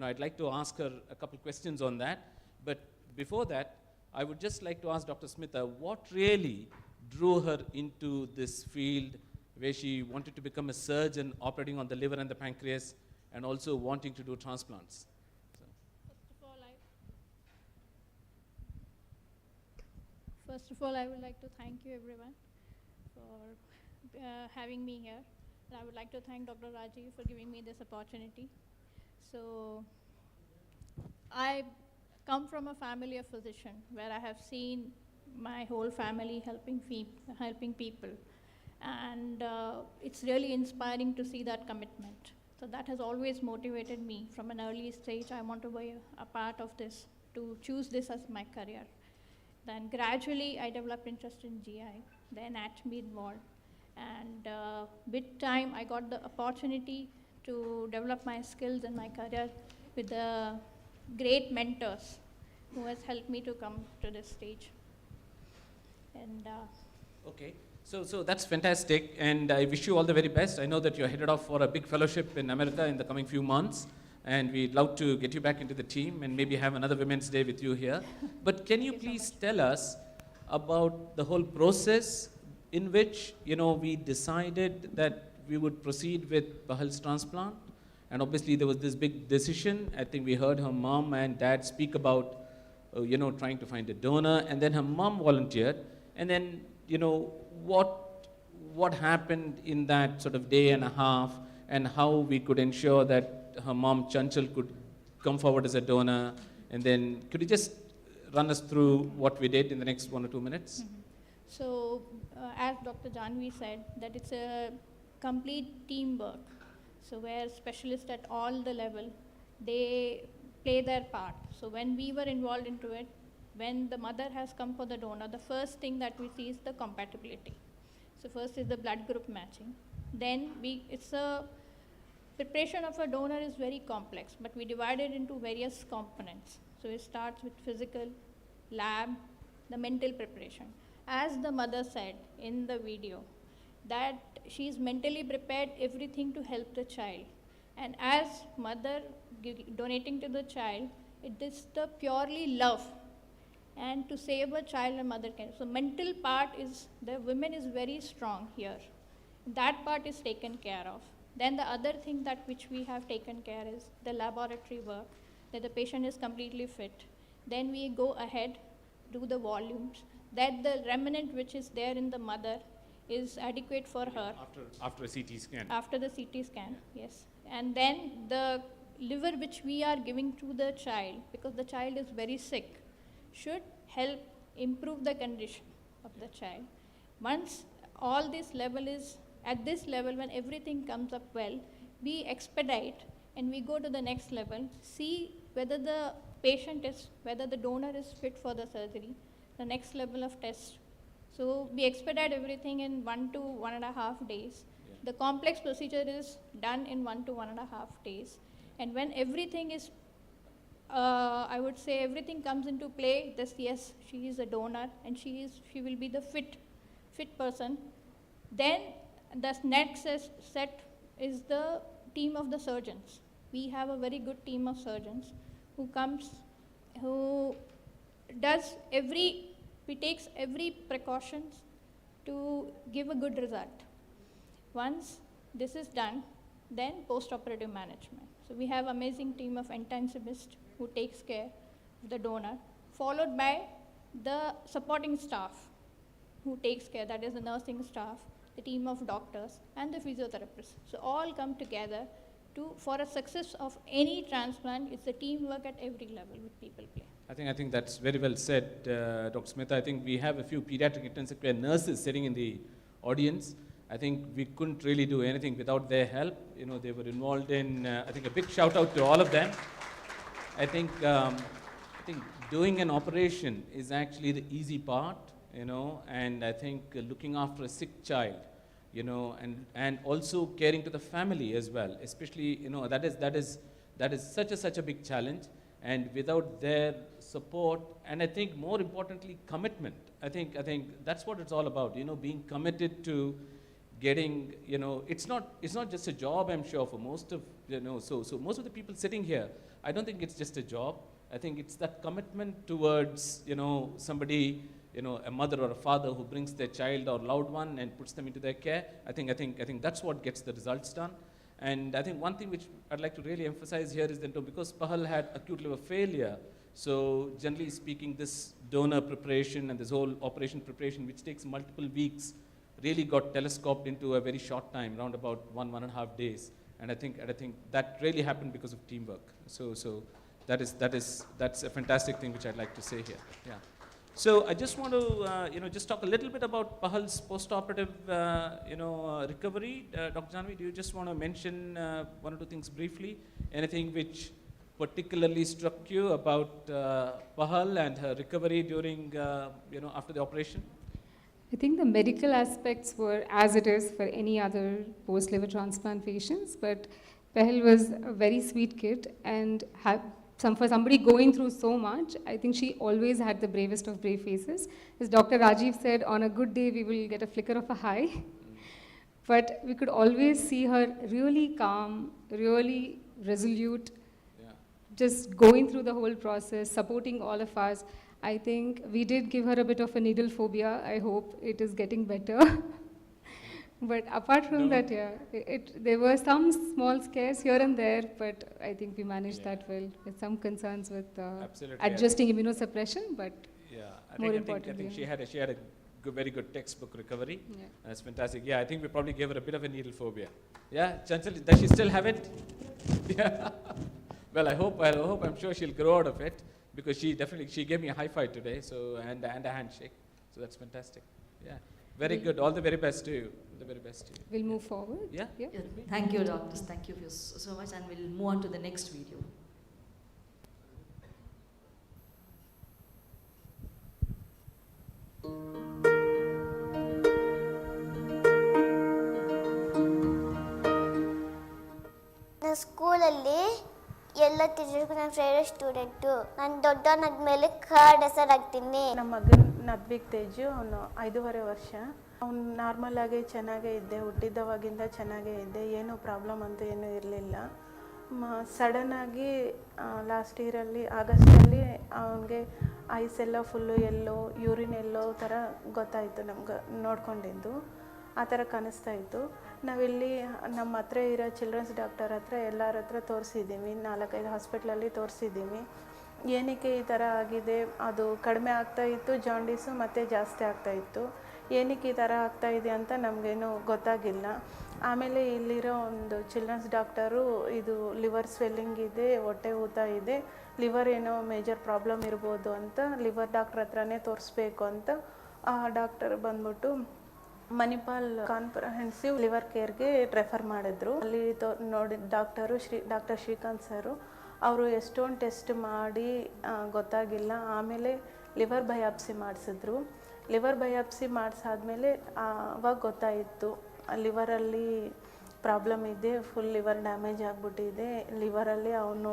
I'd like to ask her a couple questions on that. But before that, I would just like to ask Dr. Smita, what really drew her into this field where she wanted to become a surgeon operating on the liver and the pancreas and also wanting to do transplants?
First of all, I would like to thank you everyone for having me here. And I would like to thank Dr. Rajiv for giving me this opportunity. So I come from a family of physicians where I have seen my whole family helping people, and it's really inspiring to see that commitment. So that has always motivated me from an early stage. I want to be a part of this, to choose this as my career. Then gradually I developed interest in GI, then anatomy involved, and with time I got the opportunity to develop my skills and my career with the great mentors who has helped me to come to this stage. And
okay, so that's fantastic, and I wish you all the very best. I know that you're headed off for a big fellowship in America in the coming few months, and we'd love to get you back into the team and maybe have another Women's Day with you here. But can you please tell us about the whole process in which we decided that we would proceed with Pahal's transplant? And obviously there was this big decision. I think we heard her mom and dad speak about trying to find a donor, and then her mom volunteered. And then, you know, what happened in that sort of day and a half, and how we could ensure that her mom Chanchal could come forward as a donor. And then could you just run us through what we did in the next 1 or 2 minutes?
So, as Dr. Janvi said, that it's a complete teamwork. So, where specialists at all the level, they play their part. So, when we were involved into it, when the mother has come for the donor, the first thing that we see is the compatibility. So, first is the blood group matching. Then it's a preparation of a donor is very complex, but we divide it into various components. So, it starts with physical, lab, the mental preparation. As the mother said in the video, that she is mentally prepared everything to help the child. And as mother donating to the child, it is the purely love and to save a child and mother can. So mental part is, the women is very strong here. That part is taken care of. Then the other thing that which we have taken care is the laboratory work, that the patient is completely fit. Then we go ahead, do the volumes, that the remnant which is there in the mother is adequate for her.
After a CT scan.
After the CT scan, yes. And then the liver which we are giving to the child, because the child is very sick, should help improve the condition of the child. Once all this level is, at this level, when everything comes up well, we expedite and we go to the next level, see whether the patient is, whether the donor is fit for the surgery, the next level of test. So we expedite everything in 1 to 1.5 days. Yeah. The complex procedure is done in 1 to 1.5 days. And when everything is, I would say everything comes into play, this, yes, she is a donor and she will be the fit person. Then the next set is the team of the surgeons. We have a very good team of surgeons who takes every precautions to give a good result. Once this is done, then post-operative management. So we have amazing team of intensivist who takes care of the donor, followed by the supporting staff who takes care, that is the nursing staff, the team of doctors and the physiotherapists. So all come together for a success of any transplant. It's a teamwork at every level with people play.
I think that's very well said, Dr. Smith. I think we have a few pediatric intensive care nurses sitting in the audience. I think we couldn't really do anything without their help. You know, they were involved in, I think a big shout out to all of them. I think doing an operation is actually the easy part, you know, and I think looking after a sick child, you know, and also caring to the family as well, especially, you know, that is such a big challenge. And without their support, and I think more importantly, commitment. I think that's what it's all about, you know, being committed to getting, you know, it's not just a job, I'm sure, for most of, you know, so most of the people sitting here, I don't think it's just a job. I think it's that commitment towards, you know, somebody, you know, a mother or a father who brings their child or loved one and puts them into their care. I think that's what gets the results done. And I think one thing which I'd like to really emphasize here is that because Pahal had acute liver failure, so generally speaking, this donor preparation and this whole operation preparation, which takes multiple weeks, really got telescoped into a very short time, around about 1.5 days. And I think that really happened because of teamwork. So that's a fantastic thing which I'd like to say here. Yeah. So I just want to, you know, just talk a little bit about Pahal's post-operative, recovery. Dr. Janvi, do you just want to mention 1 or 2 things briefly? Anything which particularly struck you about Pahal and her recovery during, after the operation?
I think the medical aspects were as it is for any other post-liver transplant patients, but Pahal was a very sweet kid, and for somebody going through so much, I think she always had the bravest of brave faces. As Dr. Rajiv said, on a good day, we will get a flicker of a high. But we could always see her really calm, really resolute, just going through the whole process, supporting all of us. I think we did give her a bit of a needle phobia. I hope it is getting better. But apart from that, there were some small scares here and there, but I think we managed that well, with some concerns with adjusting immunosuppression, but more importantly.
I think she had a very good textbook recovery. That's fantastic. Yeah, I think we probably gave her a bit of a needle phobia. Yeah, Chanchal, does she still have it? Yeah. Well, I'm sure she'll grow out of it, because she gave me a high five today, so and a handshake. So that's fantastic. Yeah, very good. All the very best to you. The very best to you.
We'll move forward.
Yeah. Thank you, doctors. Thank you so much, and we'll move on to the next video.
ಸ್ಕೂಲಲ್ಲಿ ಎಲ್ಲ ಟೀಚರ್ಗೂ ನನ್ನ favourite student. ನಾನು ದೊಡ್ಡವನಾದ್ಮೇಲೆ card ಹೆಸರಾಗ್ತೀನಿ.
ನಮ್ಮ ಮಗನ ಅದ್ವಿಕ್ ತೇಜು, ಅವನು 5.5 ವರ್ಷ. ಅವ್ನು normal ಆಗಿ ಚೆನ್ನಾಗೇ ಇದ್ದೆ, ಹುಟ್ಟಿದವಾಗಿಂದ ಚೆನ್ನಾಗೇ ಇದ್ದೆ, ಏನೂ ಪ್ರಾಬ್ಲಮ್ ಅಂತೂ ಏನೂ ಇರಲಿಲ್ಲ. ಸಡನ್ನಾಗಿ ಲಾಸ್ಟ್ ಇಯರಲ್ಲಿ ಆಗಸ್ಟಲ್ಲಿ ಅವನಿಗೆ ಐಸ್ ಎಲ್ಲ ಫುಲ್ಲು ಎಲ್ಲೋ, ಯೂರಿನ್ ಎಲ್ಲೋ ಥರ ಗೊತ್ತಾಯಿತು ನಮ್ಗೆ ನೋಡ್ಕೊಂಡಿದ್ದು. ಆ ಥರ ಕಾಣಿಸ್ತಾ ಇತ್ತು. ನಾವಿಲ್ಲಿ ನಮ್ಮ ಹತ್ರ ಇರೋ ಚಿಲ್ಡ್ರನ್ಸ್ ಡಾಕ್ಟರ್ ಹತ್ರ ಎಲ್ಲರ ಹತ್ರ ತೋರಿಸಿದ್ದೀವಿ, 4-5 ಹಾಸ್ಪಿಟ್ಲಲ್ಲಿ ತೋರಿಸಿದ್ದೀವಿ. ಏನಕ್ಕೆ ಈ ಥರ ಆಗಿದೆ, ಅದು ಕಡಿಮೆ ಆಗ್ತಾಯಿತ್ತು ಜಾಂಡೀಸು, ಮತ್ತು ಜಾಸ್ತಿ ಆಗ್ತಾಯಿತ್ತು. ಏನಕ್ಕೆ ಈ ಥರ ಆಗ್ತಾಯಿದೆ ಅಂತ ನಮಗೇನು ಗೊತ್ತಾಗಿಲ್ಲ. ಆಮೇಲೆ ಇಲ್ಲಿರೋ ಒಂದು ಚಿಲ್ಡ್ರನ್ಸ್ ಡಾಕ್ಟರು, ಇದು ಲಿವರ್ ಸ್ವೆಲ್ಲಿಂಗ್ ಇದೆ, ಹೊಟ್ಟೆ ಊತ ಇದೆ, ಲಿವರ್ ಏನೋ ಮೇಜರ್ ಪ್ರಾಬ್ಲಮ್ ಇರ್ಬೋದು ಅಂತ ಲಿವರ್ ಡಾಕ್ಟ್ರ್ ಹತ್ರನೇ ತೋರಿಸ್ಬೇಕು ಅಂತ ಆ ಡಾಕ್ಟರ್ ಬಂದ್ಬಿಟ್ಟು ಮಣಿಪಾಲ್ ಕಾನ್ಪ್ರಹೆನ್ಸಿವ್ ಲಿವರ್ ಕೇರ್ಗೆ ರೆಫರ್ ಮಾಡಿದ್ರು. ಅಲ್ಲಿ ನೋಡಿದ ಡಾಕ್ಟರ್ ಶ್ರೀಕಾಂತ್ ಸರು, ಅವರು ಎಷ್ಟೊಂದು ಟೆಸ್ಟ್ ಮಾಡಿ ಗೊತ್ತಾಗಿಲ್ಲ. ಆಮೇಲೆ ಲಿವರ್ ಬಯಾಪ್ಸಿ ಮಾಡಿಸಿದ್ರು. ಲಿವರ್ ಬಯಾಪ್ಸಿ ಮಾಡಿಸಾದ್ಮೇಲೆ ಅವಾಗ ಗೊತ್ತಾಯಿತು ಲಿವರಲ್ಲಿ ಪ್ರಾಬ್ಲಮ್ ಇದೆ, ಫುಲ್ ಲಿವರ್ ಡ್ಯಾಮೇಜ್ ಆಗಿಬಿಟ್ಟಿದೆ, ಲಿವರಲ್ಲಿ ಅವನು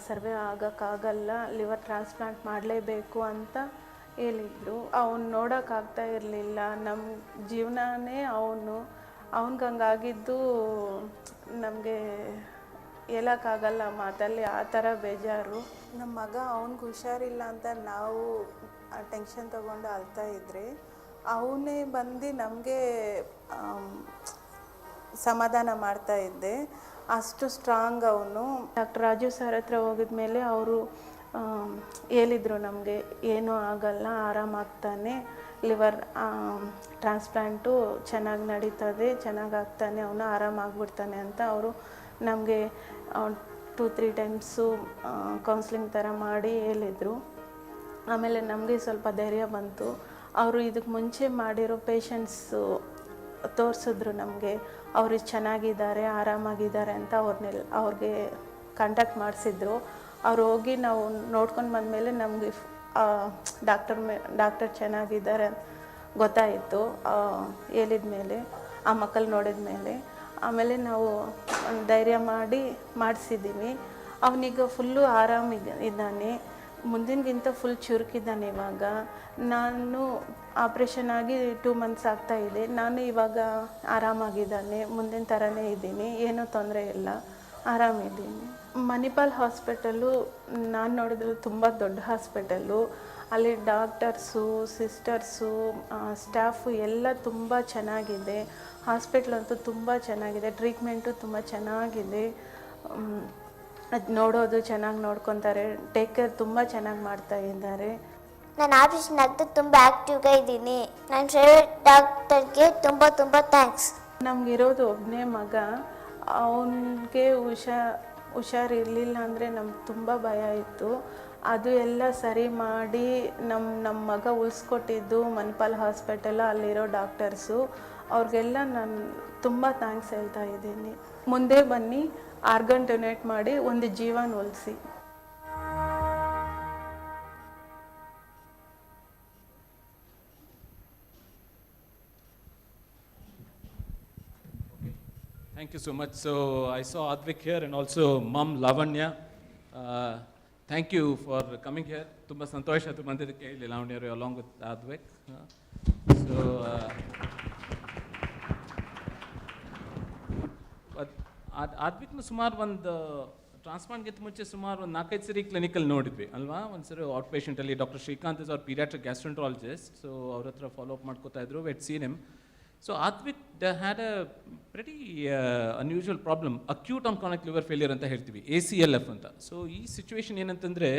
ಸರ್ವೆ ಆಗೋಕ್ಕಾಗಲ್ಲ, ಲಿವರ್ ಟ್ರಾನ್ಸ್ಪ್ಲಾಂಟ್ ಮಾಡಲೇಬೇಕು ಅಂತ ಹೇಳಿದ್ರು. ಅವನು ನೋಡೋಕ್ಕಾಗ್ತಾ ಇರಲಿಲ್ಲ. ನಮ್ಮ ಜೀವನನೇ ಅವ್ನಿಗೆ ಹಂಗಾಗಿದ್ದು ನಮಗೆ ಹೇಳೋಕ್ಕಾಗಲ್ಲ ಮಾತಲ್ಲಿ, ಆ ಥರ ಬೇಜಾರು. ನಮ್ಮ ಮಗ ಅವ್ನಿಗೆ ಹುಷಾರಿಲ್ಲ ಅಂತ ನಾವು ಟೆನ್ಷನ್ ತೊಗೊಂಡು ಅಳ್ತಾ ಇದ್ರೆ ಅವನೇ ಬಂದು ನಮಗೆ ಸಮಾಧಾನ ಮಾಡ್ತಾ ಇದ್ದೆ. ಅಷ್ಟು ಸ್ಟ್ರಾಂಗ್ ಅವನು. ಡಾಕ್ಟರ್ ರಾಜು ಸರ್ ಹತ್ರ ಹೋಗಿದ್ಮೇಲೆ ಅವರು ಹೇಳಿದರು ನಮಗೆ, ಏನೂ ಆಗಲ್ಲ, ಆರಾಮಾಗ್ತಾನೆ, ಲಿವರ್ ಟ್ರಾನ್ಸ್ಪ್ಲಾಂಟು ಚೆನ್ನಾಗಿ ನಡೀತದೆ, ಚೆನ್ನಾಗಾಗ್ತಾನೆ, ಅವನು ಆರಾಮಾಗ್ಬಿಡ್ತಾನೆ ಅಂತ ಅವರು ನಮಗೆ 2-3 ಟೈಮ್ಸು ಕೌನ್ಸ್ಲಿಂಗ್ ಥರ ಮಾಡಿ ಹೇಳಿದರು. ಆಮೇಲೆ ನಮಗೆ ಸ್ವಲ್ಪ ಧೈರ್ಯ ಬಂತು. ಅವರು ಇದಕ್ಕೆ ಮುಂಚೆ ಮಾಡಿರೋ ಪೇಷಂಟ್ಸು ತೋರಿಸಿದ್ರು ನಮಗೆ, ಅವರು ಚೆನ್ನಾಗಿದ್ದಾರೆ, ಆರಾಮಾಗಿದ್ದಾರೆ ಅಂತ ಅವ್ರಿಗೆ ಕಾಂಟ್ಯಾಕ್ಟ್ ಮಾಡಿಸಿದ್ರು. ಅವ್ರು ಹೋಗಿ ನಾವು ನೋಡ್ಕೊಂಡು ಬಂದಮೇಲೆ ನಮಗೆ ಡಾಕ್ಟರ್ ಚೆನ್ನಾಗಿದ್ದಾರೆ ಗೊತ್ತಾಯಿತು ಹೇಳಿದ ಮೇಲೆ, ಆ ಮಕ್ಕಳು ನೋಡಿದ ಮೇಲೆ. ಆಮೇಲೆ ನಾವು ಧೈರ್ಯ ಮಾಡಿಸಿದ್ದೀವಿ. ಅವನೀಗ ಫುಲ್ಲು ಆರಾಮಿದ್ದಾನೆ, ಮುಂದಿನಗಿಂತ ಫುಲ್ ಚುರುಕಿದ್ದಾನೆ ಇವಾಗ. ನಾನು ಆಪ್ರೇಷನ್ ಆಗಿ 2 ಮಂತ್ಸ್ ಆಗ್ತಾಯಿದೆ. ನಾನು ಇವಾಗ ಆರಾಮಾಗಿದ್ದಾನೆ, ಮುಂದಿನ ಥರನೇ ಇದ್ದೀನಿ, ಏನೂ ತೊಂದರೆ ಇಲ್ಲ, ಆರಾಮಿದ್ದೀನಿ. ಮಣಿಪಾಲ್ ಹಾಸ್ಪಿಟಲು ನಾನು ನೋಡಿದ್ರಲ್ಲಿ ತುಂಬ ದೊಡ್ಡ ಹಾಸ್ಪಿಟಲ್ಲು. ಅಲ್ಲಿ ಡಾಕ್ಟರ್ಸು, ಸಿಸ್ಟರ್ಸು, ಸ್ಟಾಫು ಎಲ್ಲ ತುಂಬ ಚೆನ್ನಾಗಿದೆ. ಹಾಸ್ಪಿಟ್ಲಂತೂ ತುಂಬ ಚೆನ್ನಾಗಿದೆ, ಟ್ರೀಟ್ಮೆಂಟು ತುಂಬ ಚೆನ್ನಾಗಿದೆ. ಅದು ನೋಡೋದು ಚೆನ್ನಾಗಿ ನೋಡ್ಕೊತಾರೆ, ಟೇಕ್ ಕೇರ್ ತುಂಬ ಚೆನ್ನಾಗಿ ಮಾಡ್ತಾ ಇದ್ದಾರೆ.
ನಾನು ಆಪರೇಷನ್ ಆಗ್ತಾ ತುಂಬ ಆ್ಯಕ್ಟಿವ್గా ಇದ್ದೀನಿ. ನನ್ನ ಫೇವ್ರೆಟ್ ಡಾಕ್ಟರ್ಗೆ ತುಂಬ ಥ್ಯಾಂಕ್ಸ್.
ನಮಗಿರೋದು ಒಬ್ಬನೇ ಮಗ. ಅವನಿಗೆ ಹುಷಾರಿರಲಿಲ್ಲ ಅಂದರೆ ನಮ್ಗೆ ತುಂಬ ಭಯ ಇತ್ತು. ಅದು ಎಲ್ಲ ಸರಿ ಮಾಡಿ ನಮ್ಮ ಮಗ ಉಳಿಸ್ಕೊಟ್ಟಿದ್ದು ಮಣಿಪಾಲ್ ಹಾಸ್ಪಿಟಲ್, ಅಲ್ಲಿರೋ ಡಾಕ್ಟರ್ಸು, ಅವ್ರಿಗೆಲ್ಲ ನಾನು ತುಂಬ ಥ್ಯಾಂಕ್ಸ್ ಹೇಳ್ತಾ ಇದ್ದೀನಿ. ಮುಂದೆ ಬನ್ನಿ, ಆರ್ಗನ್ ಡೊನೇಟ್ ಮಾಡಿ ಒಂದು ಜೀವನ ಉಳಿಸಿ.
Thank you so much. So I saw Advik here and also Mom Lavanya. Thank you for coming here. Tumba santosha tu bandidike ಇಲ್ಲಿ Lavanya along with Advik. So Advikನ ಸುಮಾರು ಒಂದು ಟ್ರಾನ್ಸ್ಪ್ಲಾಂಟ್ಗಿಂತ ಮುಂಚೆ ಸುಮಾರು 4-5 ಸರಿ ಕ್ಲಿನಿಕಲ್ಲಿ ನೋಡಿದ್ವಿ ಅಲ್ವಾ. ಒಂದ್ಸರಿ ಔಟ್ ಪೇಷಂಟಲ್ಲಿ ಡಾಕ್ಟರ್ ಶ್ರೀಕಾಂತ್ ಇಸ್ ಅವ್ರ ಪೀಡಿಯಾಟ್ರಿಕ್ ಗ್ಯಾಸ್ಟ್ರೆಂಟ್ರಾಲಜಿಸ್ಟ್. ಸೊ ಅವ್ರ ಹತ್ರ ಫಾಲೋ ಅಪ್ ಮಾಡ್ಕೋತಾ ಇದ್ರು. We'd seen him. So Advik had a pretty unusual problem, acute on chronic liver failure ಅಂತ ಹೇಳ್ತೀವಿ, ACLF ಅಂತ. ಸೊ ಈ ಸಿಚುವೇಶನ್ ಏನಂತಂದರೆ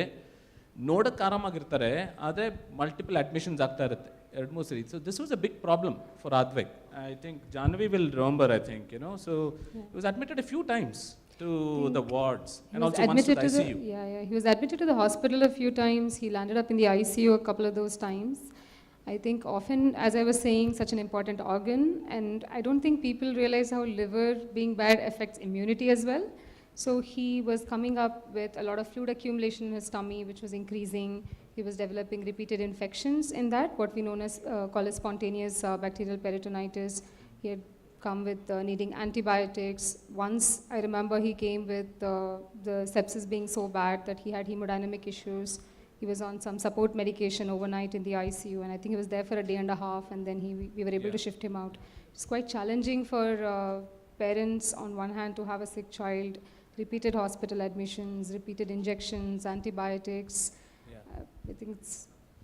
ನೋಡೋಕ್ಕೆ ಆರಾಮಾಗಿರ್ತಾರೆ, ಆದರೆ ಮಲ್ಟಿಪಲ್ ಅಡ್ಮಿಷನ್ಸ್ ಆಗ್ತಾ ಇರುತ್ತೆ. So this was a big problem for Advik. I think Janvi will remember, I think, so he was admitted a few times to the wards and also once to the ICU.
He was admitted to the hospital a few times. He landed up in the ICU a couple of those times. I think often, as I was saying, such an important organ, and I don't think people realize how liver being bad affects immunity as well. So he was coming up with a lot of fluid accumulation in his tummy, which was increasing. He was developing repeated infections in that, what we call as spontaneous bacterial peritonitis. He had come with needing antibiotics. Once I remember he came with the sepsis being so bad that he had hemodynamic issues. He was on some support medication overnight in the ICU, and I think he was there for a day and a half, and then we were able to shift him out. It's quite challenging for parents on one hand to have a sick child, repeated hospital admissions, repeated injections, antibiotics. I think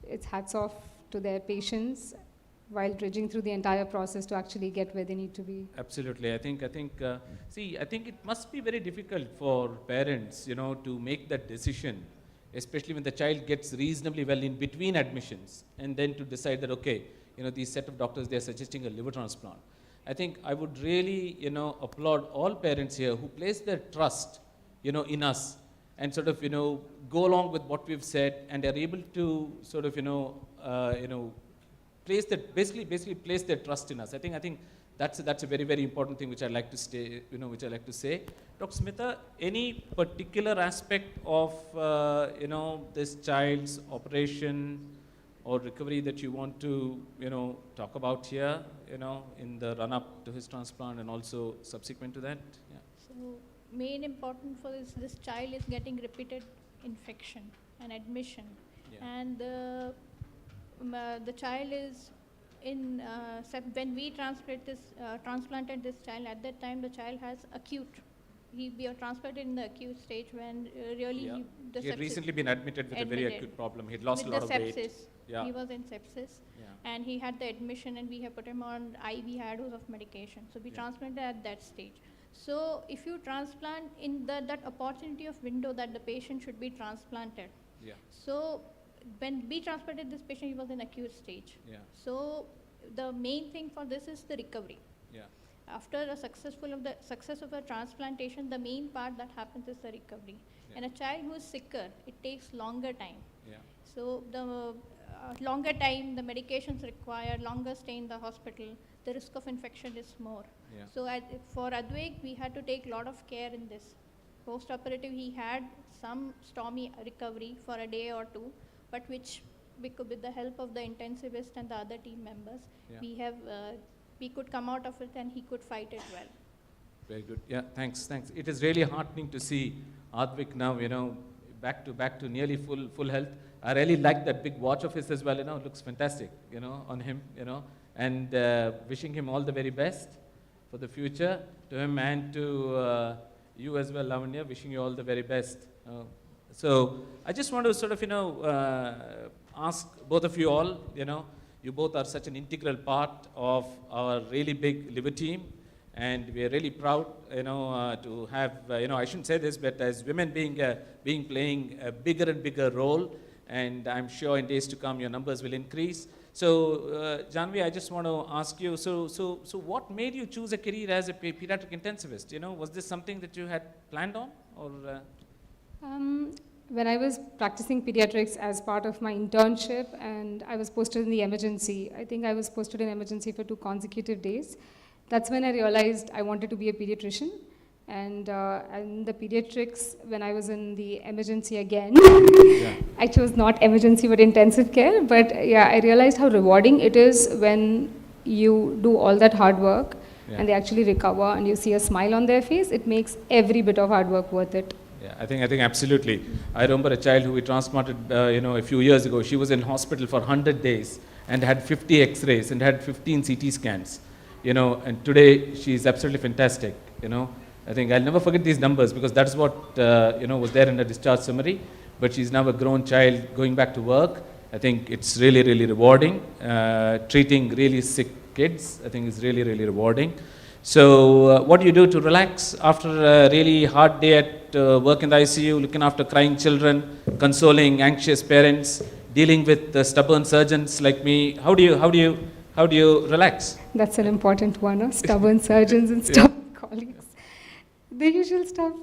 it's hats off to their patients while bridging through the entire process to actually get where they need to be.
Absolutely. I think it must be very difficult for parents, to make that decision, especially when the child gets reasonably well in between admissions, and then to decide that, okay, these set of doctors, they're suggesting a liver transplant. I think I would really, applaud all parents here who place their trust, in us, and sort of, go along with what we've said, and are able to sort of, place that basically place their trust in us. I think that's a very, very important thing which I'd like to say. Dr. Smitha, any particular aspect of this child's operation or recovery that you want to talk about here, in the run-up to his transplant and also subsequent to that? Yeah.
So main important for this child is getting repeated infection and admission, and the child is in when we transplanted this child. At that time, the child has acute. We are transplanted in the acute stage when really
he had recently been admitted with a very acute problem. He had lost a lot of weight.
He was in sepsis, and he had the admission, and we have put him on IV high dose of medication. So we transplanted at that stage. So if you transplant in that opportunity of window that the patient should be transplanted. So when we transplanted this patient, he was in acute stage. So the main thing for this is the recovery. After the success of a transplantation, the main part that happens is the recovery. And a child who is sicker, it takes longer time. So the longer time, the medications require longer stay in the hospital, the risk of infection is more. So for Advik, we had to take a lot of care in this. Post-operative, he had some stormy recovery for a day or two, but which with the help of the intensivist and the other team members, we could come out of it and he could fight it well.
Very good. Yeah, thanks. It is really heartening to see Advik now, back to nearly full health. I really like that big watch of his as well, it looks fantastic, on him, and wishing him all the very best for the future, to him and to you as well, Lavanya, wishing you all the very best. So I just want to sort of, ask both of you all, you both are such an integral part of our really big liver team, and we are really proud, to have, I shouldn't say this, but as women playing a bigger and bigger role, and I'm sure in days to come your numbers will increase. So, Janvi, I just want to ask you, so what made you choose a career as a pediatric intensivist? Was this something that you had planned on, or?
When I was practicing pediatrics as part of my internship, and I was posted in the emergency, I think I was posted in emergency for 2 consecutive days. That's when I realized I wanted to be a pediatrician. And in the pediatrics, when I was in the emergency again, I chose not emergency but intensive care. But I realized how rewarding it is when you do all that hard work and they actually recover and you see a smile on their face. It makes every bit of hard work worth it.
Yeah, I think absolutely. I remember a child who we transplanted, a few years ago. She was in hospital for 100 days and had 50 X-rays and had 15 CT scans, and today she's absolutely fantastic, I think I'll never forget these numbers because that's what, was there in the discharge summary, but she's now a grown child going back to work. I think it's really, really rewarding. Treating really sick kids, I think is really, really rewarding. So what do you do to relax after a really hard day at work in the ICU, looking after crying children, consoling anxious parents? dealing with stubborn surgeons like me, how do you relax?
That's an important one, huh? Stubborn surgeons and stubborn colleagues. The usual stuff.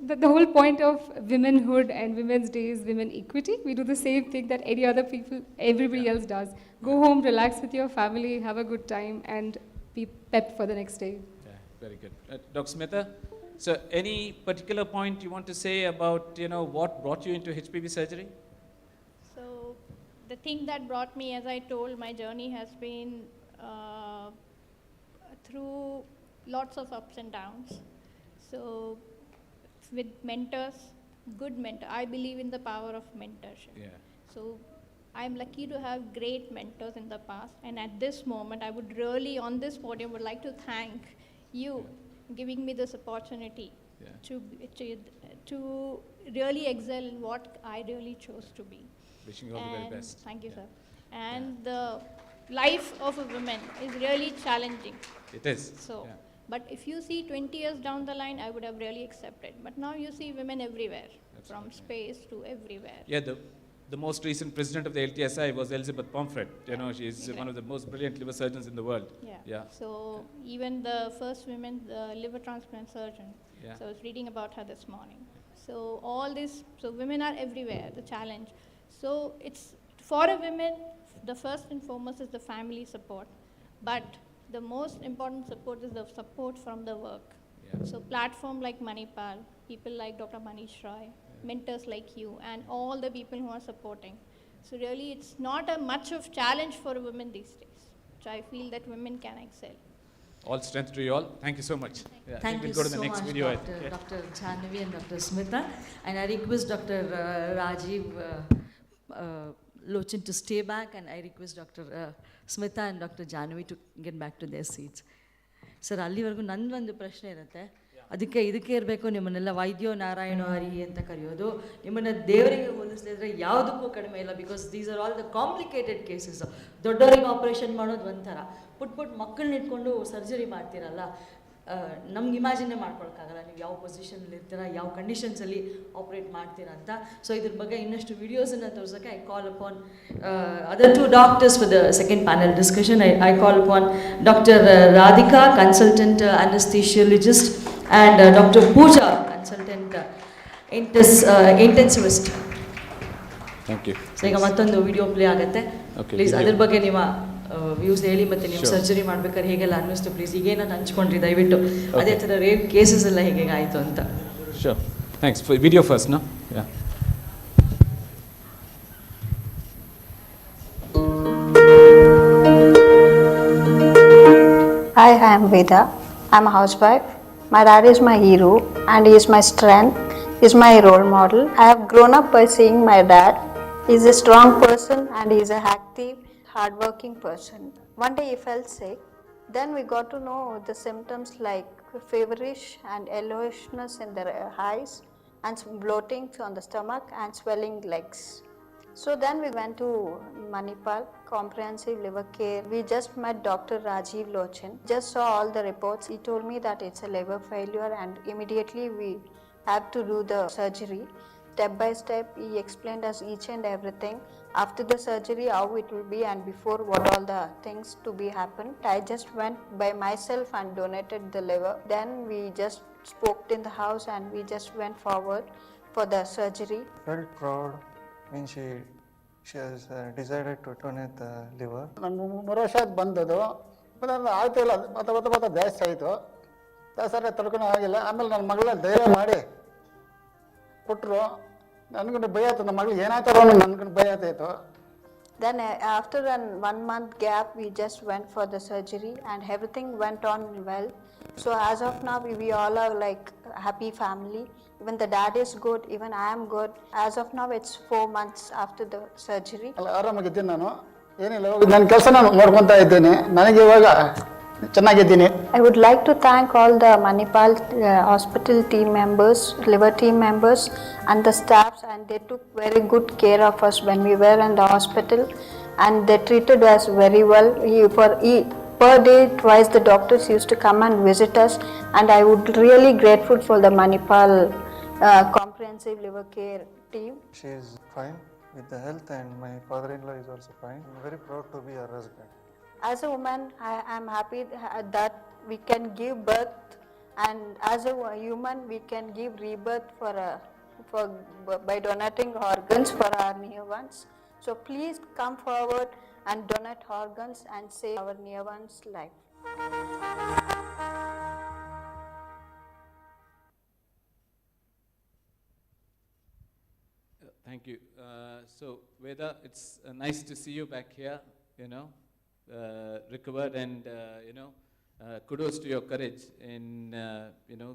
The whole point of womenhood and Women's Day is women equity. We do the same thing that any other people, everybody else does. Go home, relax with your family, have a good time, and be pepped for the next day.
Yeah, very good. Dr. Smitha, so any particular point you want to say about, what brought you into HPV surgery?
So the thing that brought me, as I told, my journey has been through lots of ups and downs. So with mentors, good mentor. I believe in the power of mentorship.
Yeah.
So I'm lucky to have great mentors in the past, and at this moment I would really, on this podium, would like to thank you giving me this opportunity to really excel in what I really chose to be.
Wishing you all the very best.
Thank you, sir. And the life of a woman is really challenging.
It is.
So, but if you see 20 years down the line, I would have really accepted. But now you see women everywhere, from space to everywhere.
Yeah, the most recent president of the LTSI was Elizabeth Pomfret. She's one of the most brilliant liver surgeons in the world. Yeah.
So even the first women, the liver transplant surgeon.
Yeah.
So I was reading about her this morning. So all this, so women are everywhere, the challenge. So it's, for a woman, the first and foremost is the family support. But the most important support is the support from the work. Yeah. So platform like Manipal, people like Dr. Manish Roy, mentors like you, and all the people who are supporting. So really it's not a much of challenge for a woman these days. So I feel that women can excel.
All strength to you all. Thank you so much. Yeah,
Thank you
we'll go to the
so
next
much,
video.
Dr. Jahnavi and Dr. Smitha. And I request Dr. Rajiv Lochin to stay back, and I request Dr. Smitha and Dr. Jahnavi to get back to their seats. Sir, ಅಲ್ಲಿವರೆಗೂ ನಂದೊಂದು ಪ್ರಶ್ನೆ ಇರುತ್ತೆ. ಅದಕ್ಕೆ ಇದಕ್ಕೆ ಇರಬೇಕು, ನಿಮ್ಮನ್ನೆಲ್ಲ ವೈದ್ಯೋ ನಾರಾಯಣ ಹರಿ ಅಂತ ಕರೆಯೋದು, ನಿಮ್ಮನ್ನು ದೇವರಿಗೆ ಹೋಲಿಸಿದ್ರೆ ಯಾವುದಕ್ಕೂ ಕಡಿಮೆ ಇಲ್ಲ. Because these are all the complicated cases. ದೊಡ್ಡವರಿಗೆ ಆಪರೇಷನ್ ಮಾಡೋದು ಒಂಥರ, ಪುಟ್ ಮಕ್ಕಳನ್ನ ಇಟ್ಕೊಂಡು ಸರ್ಜರಿ ಮಾಡ್ತೀರಲ್ಲ, ನಮ್ಗೆ ಇಮ್ಯಾಜಿನೇ ಮಾಡ್ಕೊಳಕ್ಕಾಗಲ್ಲ ನೀವು ಯಾವ ಪೊಸಿಷನಲ್ಲಿ ಇರ್ತೀರ, ಯಾವ ಕಂಡೀಷನ್ಸಲ್ಲಿ ಆಪ್ರೇಟ್ ಮಾಡ್ತೀರಾ ಅಂತ. ಸೊ ಇದ್ರ ಬಗ್ಗೆ ಇನ್ನಷ್ಟು ವಿಡಿಯೋಸನ್ನು ತೋರ್ಸೋಕ್ಕೆ I call upon other two doctors for the second panel discussion. I call upon doctor Radhika, consultant anaesthesiologist, and Dr. Pooja, consultant intensivist.
Thank you.
So ಈಗ ಮತ್ತೊಂದು ವಿಡಿಯೋ ಪ್ಲೇ ಆಗುತ್ತೆ. ಪ್ಲೀಸ್ ಅದ್ರ ಬಗ್ಗೆ ನಿಮ್ಮ ವ್ಯೂಸ್ ಹೇಳಿ, ಮತ್ತೆ ನೀವು ಸರ್ಜರಿ ಮಾಡ್ಬೇಕಾದ್ರೆ ಹೇಗೆಲ್ಲ ಅನ್ನಿಸ್ತು ಪ್ಲೀಸ್, ಈಗೇನೋ ಹಂಚ್ಕೊಂಡ್ರಿ ದಯವಿಟ್ಟು, ಅದೇ ಥರ ರೇಪ್ ಕೇಸಸ್ ಎಲ್ಲ ಹೇಗೆ ಆಯಿತು ಅಂತ.
Sure. Thanks. For video first, no? Yeah.
Hi, I am Veda. I'm a housewife. My dad is my hero and he is my strength, he is my role model. I have grown up by seeing my dad. He is a strong person and he is a active, hardworking person. One day he felt sick. Then we got to know the symptoms like feverish and yellowishness in the eyes and bloating on the stomach and swelling legs. So then we went to Manipal Comprehensive Liver Care. We just met Dr. Rajiv Lochin. Just saw all the reports. He told me that it's a liver failure and immediately we have to do the surgery. Step by step, he explained us each and everything. After the surgery, how it will be, and before, what all the things to be happen. I just went by myself and donated the liver. Then we just spoke in the house and we just went forward for the surgery.
Felt proud when she has decided to donate the liver.
ನಂಗೆ 3 ವರ್ಷ ಆಯ್ತು ಬಂದದ್ದು, ನಾನು ಆಯ್ತು ಇಲ್ಲ, ಮತ್ತೆ ಜಾಸ್ತಿ ಆಯಿತು. ಜಾಸ್ತಿ ತಡ್ಕೊಳೋ ಆಗಿಲ್ಲ. ಆಮೇಲೆ ನನ್ನ ಮಗಳ ಧೈರ್ಯ ಮಾಡಿ ಕೊಟ್ಟರು. ನನಗೂ ಭಯ ಆಯ್ತು, ನಮ್ಮ ಮಗಳು ಏನಾಯ್ತಾರೋ ನನಗೂ ಭಯ ಆಯ್ತಾಯಿತ್ತು.
Then after a 1 month gap, we just went for the surgery and everything went on well. So as of now, we all are like a happy family. Even the dad is good, even I am good. As of now, it's 4 months after the surgery.
ಆರಾಮಾಗಿದ್ದೀನಿ ನಾನು, ಏನಿಲ್ಲ, ನನ್ನ ಕೆಲಸ ನಾನು ನೋಡ್ಕೊತಾ ಇದ್ದೇನೆ. ನನಗೆ ಇವಾಗ ಚೆನ್ನಾಗಿದ್ದೀನಿ.
I would like to thank all the Manipal hospital team members, liver team members and the staffs, and they took very good care of us when we were in the hospital and they treated us very well. Per day, twice the doctors used to come and visit us, and I would really grateful for the Manipal Comprehensive Liver Care team.
She is fine with the health, and my father-in-law is also fine. I'm very proud to be her husband.
As a woman, I am happy that we can give birth, and as a human, we can give rebirth by donating organs for our near ones. So please come forward and donate organs and save our near one's life.
Thank you. So, Veda, it's nice to see you back here, recovered, and, kudos to your courage in,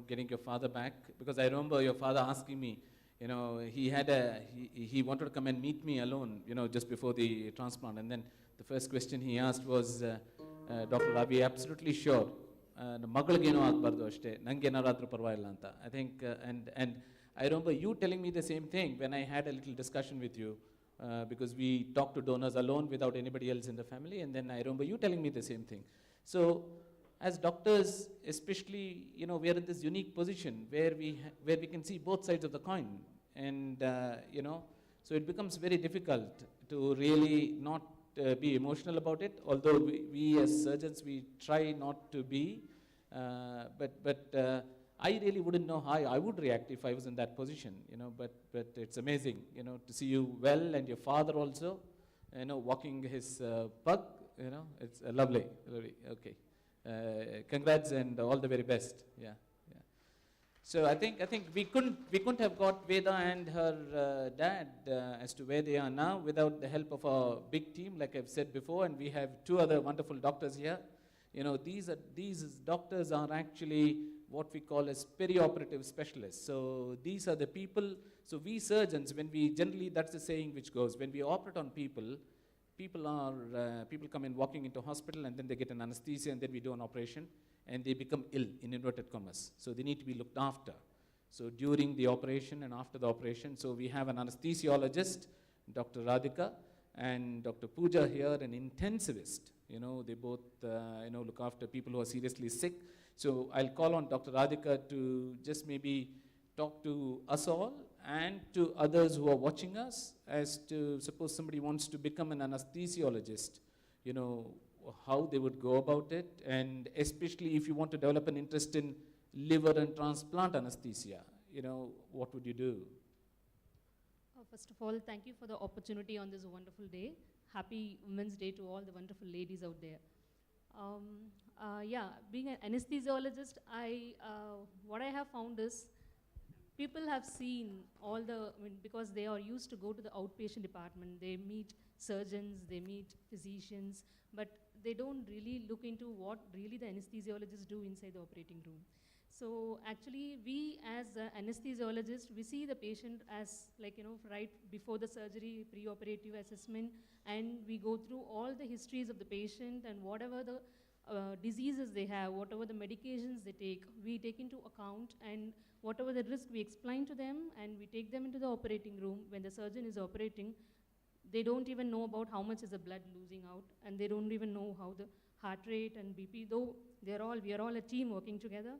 getting your father back. Because I remember your father asking me, he wanted to come and meet me alone, just before the transplant. And then the first question he asked was, Dr. Ravi, absolutely sure, ಮಗಳಿಗೇನೋ ಆಗಬಾರ್ದು ಅಷ್ಟೇ, ನಂಗೇನಾರಾದ್ರೂ ಪರವಾಗಿಲ್ಲ ಅಂತ. I think, and I remember you telling me the same thing when I had a little discussion with you, because we talked to donors alone without anybody else in the family, and then I remember you telling me the same thing. So, as doctors, especially, we are in this unique position where we can see both sides of the coin, and so it becomes very difficult to really not be emotional about it. Although we as surgeons, we try not to be, but I really wouldn't know how I would react if I was in that position, but it's amazing, to see you well, and your father also, walking his pug, it's lovely, okay. Congrats and all the very best, yeah. So I think we couldn't have got Veda and her dad as to where they are now without the help of our big team, like I've said before, and we have two other wonderful doctors here. These doctors are actually what we call as perioperative specialists. So these are the people, so we surgeons, generally that's the saying which goes, when we operate on people come in walking into hospital, and then they get an anesthesia, and then we do an operation, and they become ill, in inverted commas. So they need to be looked after. So during the operation and after the operation, so we have an anesthesiologist, Dr. Radhika, and Dr. Pooja here, an intensivist. They both look after people who are seriously sick. So I'll call on Dr. Radhika to just maybe talk to us all and to others who are watching us, as to suppose somebody wants to become an anesthesiologist, how they would go about it, and especially if you want to develop an interest in liver and transplant anesthesia, what would you do?
First of all, thank you for the opportunity on this wonderful day. Happy Women's Day to all the wonderful ladies out there. Being an anesthesiologist, what I have found is people have seen because they are used to go to the outpatient department, they meet surgeons, they meet physicians, but they don't really look into what really the anesthesiologists do inside the operating room. So actually, we as anesthesiologists, we see the patient as right before the surgery, pre-operative assessment, and we go through all the histories of the patient and whatever the diseases they have, whatever the medications they take, we take into account, and whatever the risk we explain to them, and we take them into the operating room. When the surgeon is operating, they don't even know about how much is the blood losing out, and they don't even know how the heart rate and BP, though we are all a team working together.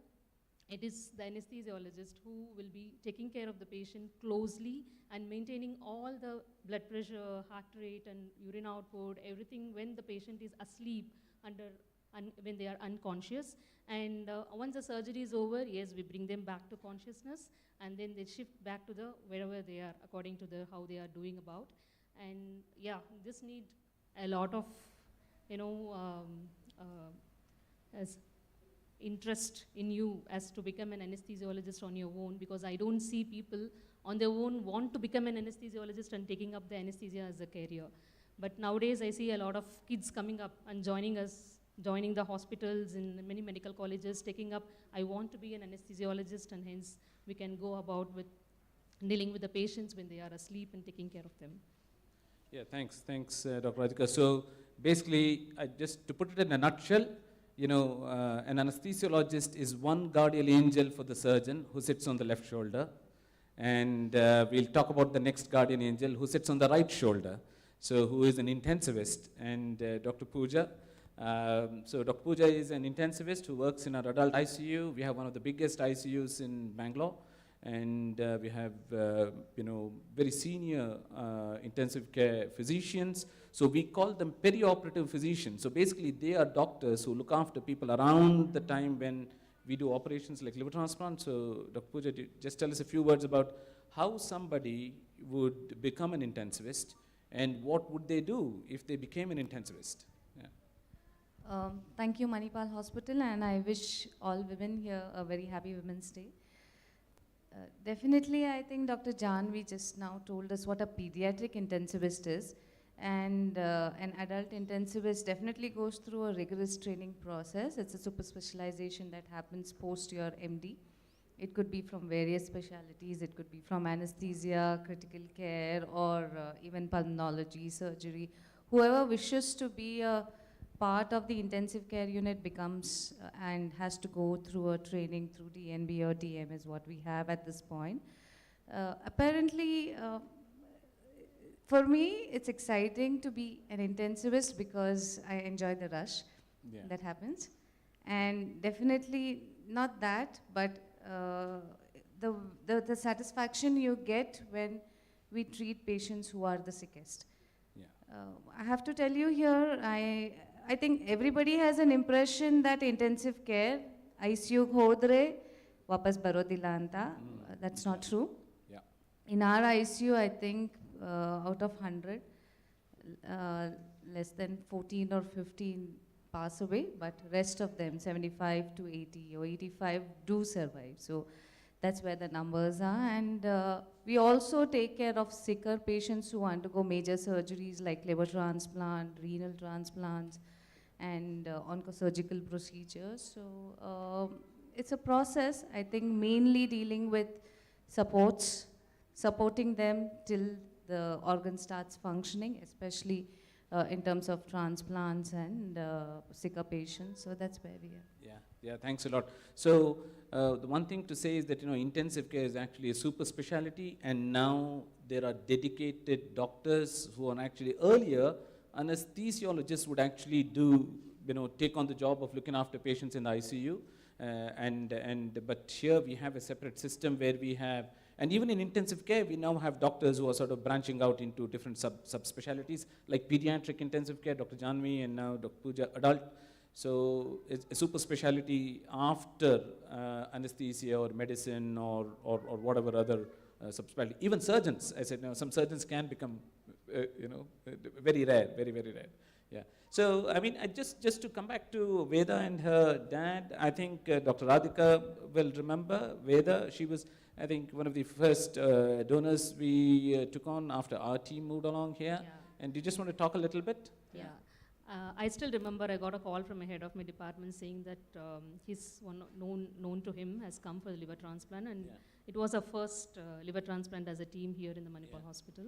It is the anesthesiologist who will be taking care of the patient closely and maintaining all the blood pressure, heart rate, and urine output, everything when the patient is asleep when they are unconscious. And once the surgery is over, yes, we bring them back to consciousness, and then they shift back to wherever they are according to how they are doing about. And this need a lot of as interest in you as to become an anesthesiologist on your own, because I don't see people on their own want to become an anesthesiologist and taking up the anesthesia as a career. But nowadays I see a lot of kids coming up and joining the hospitals in many medical colleges, taking up, I want to be an anesthesiologist, and hence we can go about with dealing with the patients when they are asleep and taking care of them.
Yeah, thanks, Dr. Radhika. So basically, just to put it in a nutshell, an anesthesiologist is one guardian angel for the surgeon who sits on the left shoulder, and we'll talk about the next guardian angel who sits on the right shoulder, so who is an intensivist, and Dr. Pooja. So Dr. Pooja is an intensivist who works in our adult ICU. We have one of the biggest ICUs in Bangalore, and we have very senior intensive care physicians. So we call them perioperative physicians. So basically they are doctors who look after people around the time when we do operations like liver transplant. So Dr. Pooja, just tell us a few words about how somebody would become an intensivist and what would they do if they became an intensivist.
Thank you, Manipal Hospital, and I wish all women here a very happy Women's Day. Definitely, I think Dr. Janvi just now told us what a pediatric intensivist is, and an adult intensivist definitely goes through a rigorous training process. It's a super specialization that happens post your MD. It could be from various specialties. It could be from anesthesia, critical care, or even pulmonology, surgery. Whoever wishes to be a part of the intensive care unit becomes and has to go through a training through DNB or DM is what we have at this point. Apparently, for me, it's exciting to be an intensivist because I enjoy the rush that happens. And definitely not that, but the satisfaction you get when we treat patients who are the sickest. I have to tell you here, I think everybody has an impression that intensive care, ICU hodre, wapas barodilla anta. That's not true. In our ICU, I think out of 100, less than 14 or 15 pass away, but rest of them, 75 to 80 or 85, do survive. So that's where the numbers are. And we also take care of sicker patients who undergo major surgeries like liver transplant, renal transplants, and oncosurgical procedures. So it's a process, I think, mainly dealing with supporting them till the organ starts functioning, especially in terms of transplants and sicker patients. So that's where we are.
Yeah, thanks a lot. So the one thing to say is that intensive care is actually a super specialty, and now there are dedicated doctors who are actually earlier anesthesiologists would actually take on the job of looking after patients in the ICU, but here we have a separate system where we have. And even in intensive care, we now have doctors who are sort of branching out into different subspecialties, like pediatric intensive care, Dr. Janvi, and now Dr. Pooja, adult. So it's a super specialty after anesthesia or medicine or whatever other subspecialty. Even surgeons, I said, some surgeons can become, very rare, very, very rare. Yeah. So, I mean, just to come back to Veda and her dad, I think Dr. Radhika will remember Veda. She was, I think, one of the first donors we took on after our team moved along here.
Yeah.
And do you just want to talk a little bit?
Yeah. I still remember I got a call from a head of my department saying that his one known to him has come for the liver transplant, and it was our first liver transplant as a team here in the Manipal Hospital,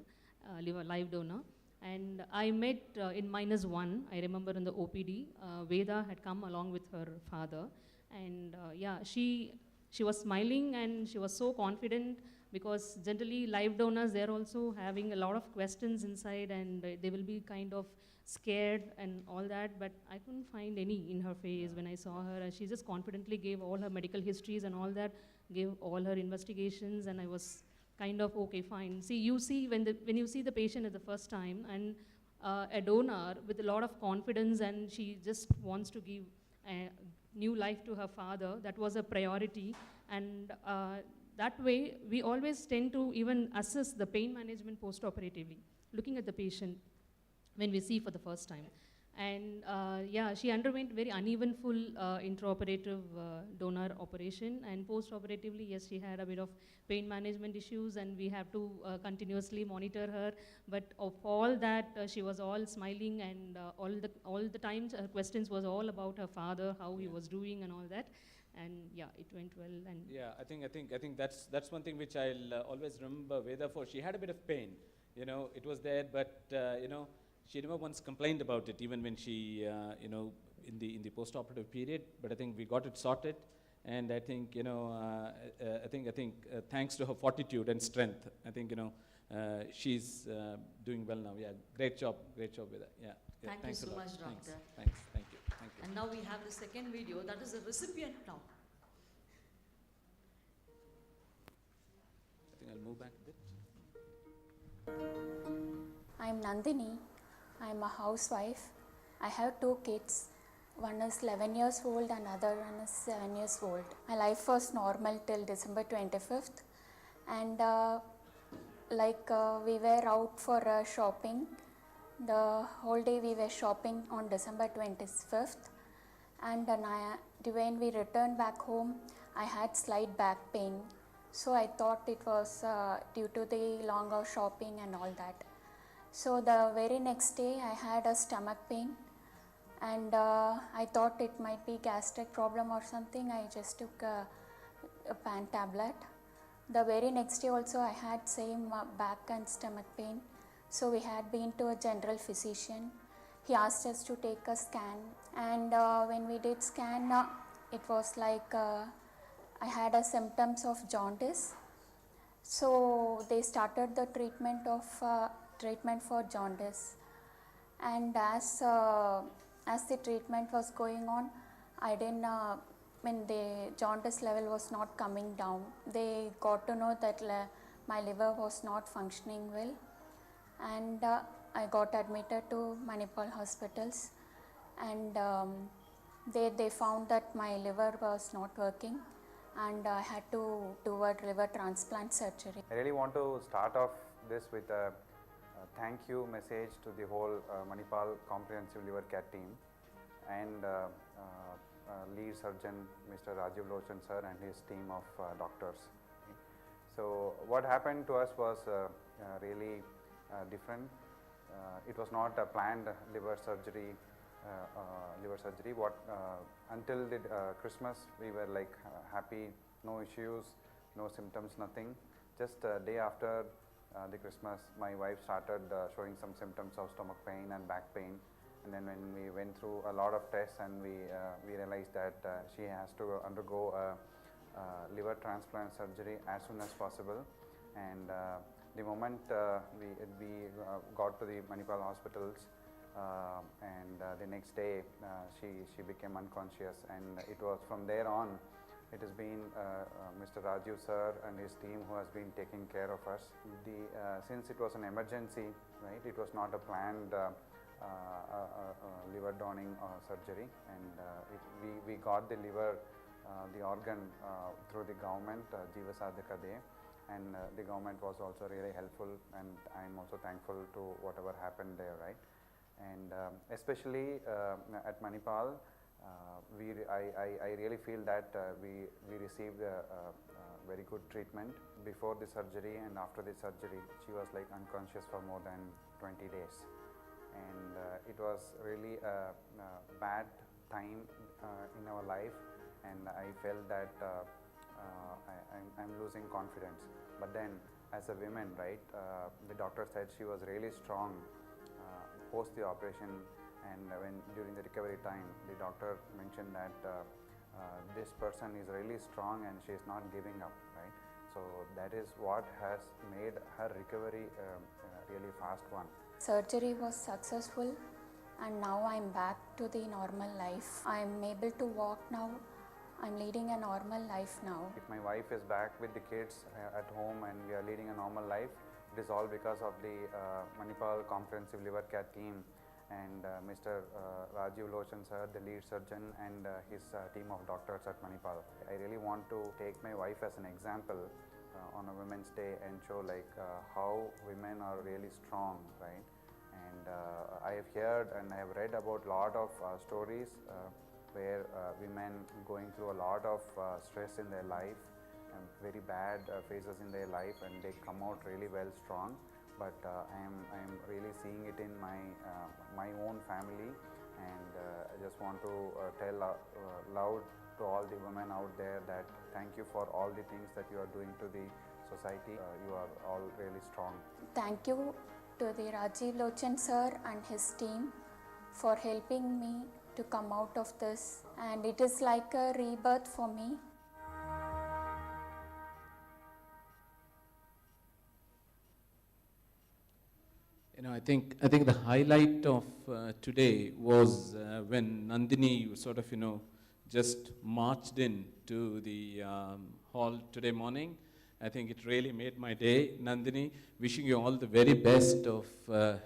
live donor. And I met in -1, I remember in the OPD, Veda had come along with her father, and she was smiling and she was so confident, because generally live donors, they're also having a lot of questions inside, and they will be kind of scared and all that, but I couldn't find any in her face when I saw her. And she just confidently gave all her medical histories and all that, gave all her investigations, and I was kind of, okay, fine. See, when you see the patient at the first time, and a donor with a lot of confidence, and she just wants to give new life to her father, that was a priority. And that way, we always tend to even assess the pain management post-operatively, looking at the patient when we see for the first time. And she underwent very uneven full intraoperative donor operation, and post-operatively, yes, she had a bit of pain management issues, and we have to continuously monitor her. But of all that, she was all smiling, and all the times her questions was all about her father, how he was doing and all that. And yeah, it went well. And
I think that's one thing which I'll always remember Veda for. She had a bit of pain, it was there, but she never once complained about it, even when she, in the post-operative period. But I think we got it sorted, and I think, I think thanks to her fortitude and strength, I think, she's doing well now. Yeah, great job with that. Yeah.
Thank you so much, Doctor.
Thank you.
And now we have the second video. That is the recipient now.
I'll move back a bit.
I'm Nandini. I'm a housewife. I have 2 kids. One is 11 years old and other one is 7 years old. My life was normal till December 25th, and we were out for shopping. The whole day we were shopping on December 25th, and when we returned back home, I had slight back pain. So I thought it was due to the long hour shopping and all that. So the very next day I had a stomach pain, and I thought it might be gastric problem or something. I just took a pan tablet. The very next day also I had same back and stomach pain. So we had been to a general physician. He asked us to take a scan, and when we did scan, it was like I had a symptoms of jaundice. So they started the treatment for jaundice, and as the treatment was going on, I didn't when the jaundice level was not coming down. They got to know that my liver was not functioning well, and I got admitted to Manipal hospitals, and they found that my liver was not working, and I had to do a liver transplant surgery.
I really want to start off this with a thank you message to the whole Manipal Comprehensive Liver Care team and lead surgeon Mr. Rajiv Lochan sir and his team of doctors. So what happened to us was really different. It was not a planned liver surgery. Until the Christmas we were like happy, no issues, no symptoms, nothing. Just a day after the Christmas, my wife started showing some symptoms of stomach pain and back pain, and then when we went through a lot of tests, and we realized that she has to undergo a liver transplant surgery as soon as possible. And the moment we got to the Manipal hospitals, and the next day she became unconscious, and it was from there on it has been Mr. Rajiv sir and his team who has been taking care of us. Since it was an emergency, right, it was not a planned liver donning surgery, and we got the liver, the organ through the government, Jiva Sadhaka Day, and the government was also really helpful, and I am also thankful to whatever happened there, right. And especially at Manipal, I really feel that we received very good treatment before the surgery and after the surgery. She was like unconscious for more than 20 days, and it was really a bad time in our life, and I felt that I'm losing confidence. But then as a woman, right, the doctor said she was really strong post the operation, and when during the recovery time the doctor mentioned that this person is really strong and she is not giving up, right. So that is what has made her recovery really fast one.
Surgery was successful, and now I'm back to the normal life. I'm able to walk now. I'm leading a normal life now.
If my wife is back with the kids at home and we are leading a normal life, it is all because of the Manipal Comprehensive Liver Care team and Mr. Rajiv Lochan sir, the lead surgeon, and his team of doctors at Manipal. I really want to take my wife as an example on a Women's Day and show like how women are really strong, right? And I have heard and I have read about lot of stories where women going through a lot of stress in their life and very bad phases in their life, and they come out really well strong. But I am really seeing it in my own family, and I just want to tell loud to all the women out there that thank you for all the things that you are doing to the society. You are all really strong.
Thank you to the Rajiv Lochan sir and his team for helping me to come out of this, and it is like a rebirth for me.
You know, I think the highlight of today was when Nandini sort of, you know, just marched in to the hall today morning I think it really made my day. Nandini, wishing you all the very best of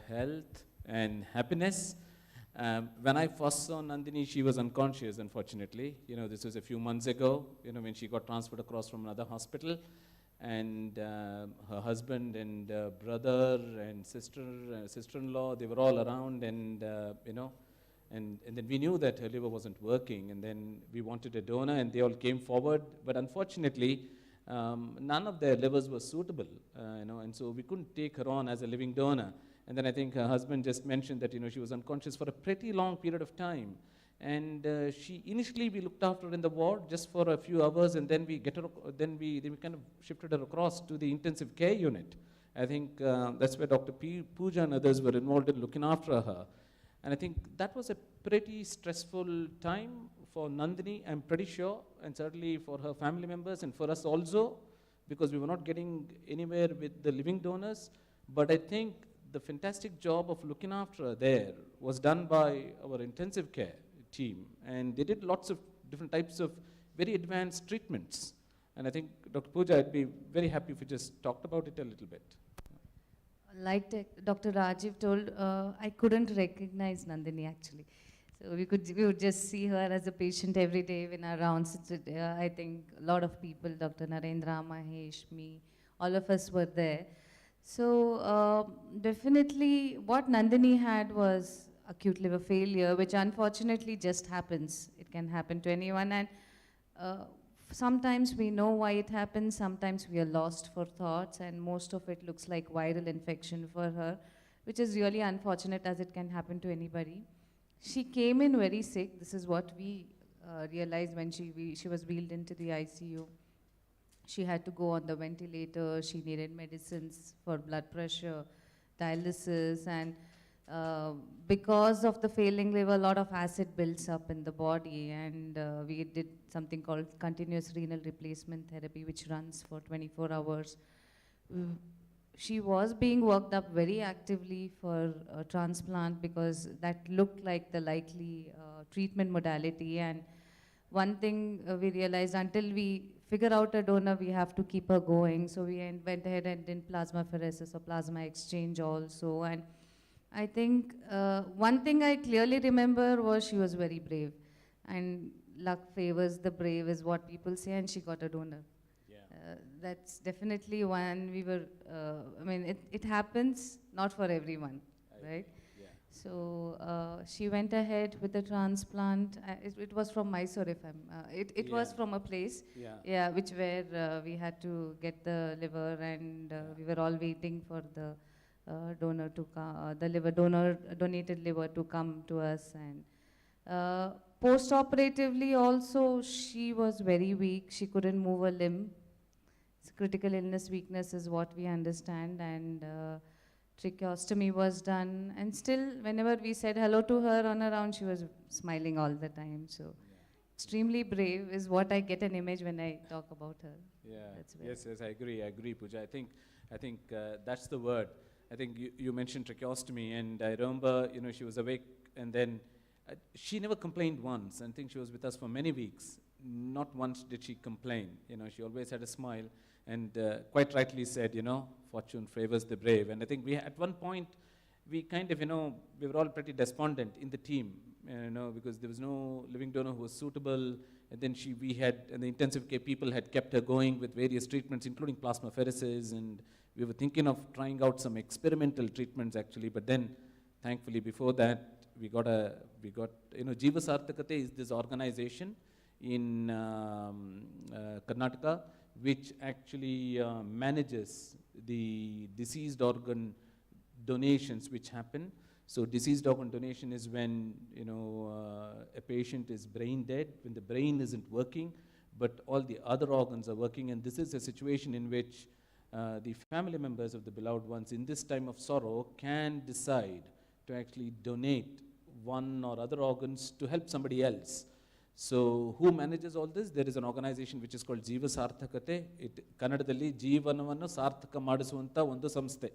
health and happiness. When I first saw Nandini, she was unconscious, unfortunately. This was a few months ago, when she got transferred across from another hospital. And her husband and brother and sister-in-law, they were all around, and and then we knew that her liver wasn't working, and then we wanted a donor, and they all came forward, but unfortunately, none of their livers were suitable, and so we couldn't take her on as a living donor. And then I think her husband just mentioned that she was unconscious for a pretty long period of time. And she initially we looked after her in the ward just for a few hours, and then we kind of shifted her across to the intensive care unit. I think that's where Dr. Pooja and others were involved in looking after her. And I think that was a pretty stressful time for Nandini, I'm pretty sure, and certainly for her family members and for us also, because we were not getting anywhere with the living donors. But I think the fantastic job of looking after her there was done by our intensive care team, and they did lots of different types of very advanced treatments. And I think, Dr. Pooja, I'd be very happy if you just talked about it a little bit.
Like Dr. Rajiv told, I couldn't recognize Nandini actually. So we would just see her as a patient every day in our rounds. I think a lot of people, Dr. Narendra, Mahesh, me, all of us were there. So definitely what Nandini had was acute liver failure, which unfortunately just happens. It can happen to anyone, and sometimes we know why it happens, sometimes we are lost for thoughts, and most of it looks like viral infection for her, which is really unfortunate as it can happen to anybody. She came in very sick. This is what we realized when she was wheeled into the ICU. She had to go on the ventilator, she needed medicines for blood pressure, dialysis, and because of the failing liver, a lot of acid builds up in the body, and we did something called continuous renal replacement therapy, which runs for 24 hours. She was being worked up very actively for a transplant because that looked like the likely treatment modality. And one thing we realized, until we figure out a donor, we have to keep her going. So we went ahead and did plasmapheresis or plasma exchange also. And I think one thing I clearly remember was she was very brave, and luck favors the brave is what people say, and she got a donor. Yeah. That's definitely one we were, I mean, it happens not for everyone, right? Yeah. So she went ahead with the transplant. It was from Mysore, if I'm, it was from a place, yeah, which where we had to get the liver, and we were all waiting for the donor to come, the liver donor, donated liver to come to us. And post-operatively also, she was very weak. She couldn't move a limb. It's critical illness weakness is what we understand, and tracheostomy was done. And still, whenever we said hello to her on her round, she was smiling all the time. So extremely brave is what I get an image when I talk about her.
Yeah. Yes, I agree, Pooja. I think that's the word. I think you mentioned tracheostomy, and I remember, she was awake, and then she never complained once. I think she was with us for many weeks. Not once did she complain. She always had a smile, and quite rightly said, fortune favors the brave. And I think at one point, we kind of, we were all pretty despondent in the team, because there was no living donor who was suitable. And then and the intensive care people had kept her going with various treatments, including plasmapheresis, and we were thinking of trying out some experimental treatments actually, but then thankfully before that we got Jeeva Sarthakate is this organization in Karnataka which actually manages the deceased organ donations which happen. So deceased organ donation is when a patient is brain dead, when the brain isn't working, but all the other organs are working, and this is a situation in which the family members of the beloved ones in this time of sorrow can decide to actually donate one or other organs to help somebody else. So who manages all this? There is an organization which is called Jeeva Sarthakate. Kannadadalli Jeevanavannu Sarthaka Madisuvanta Ondu Samsthe.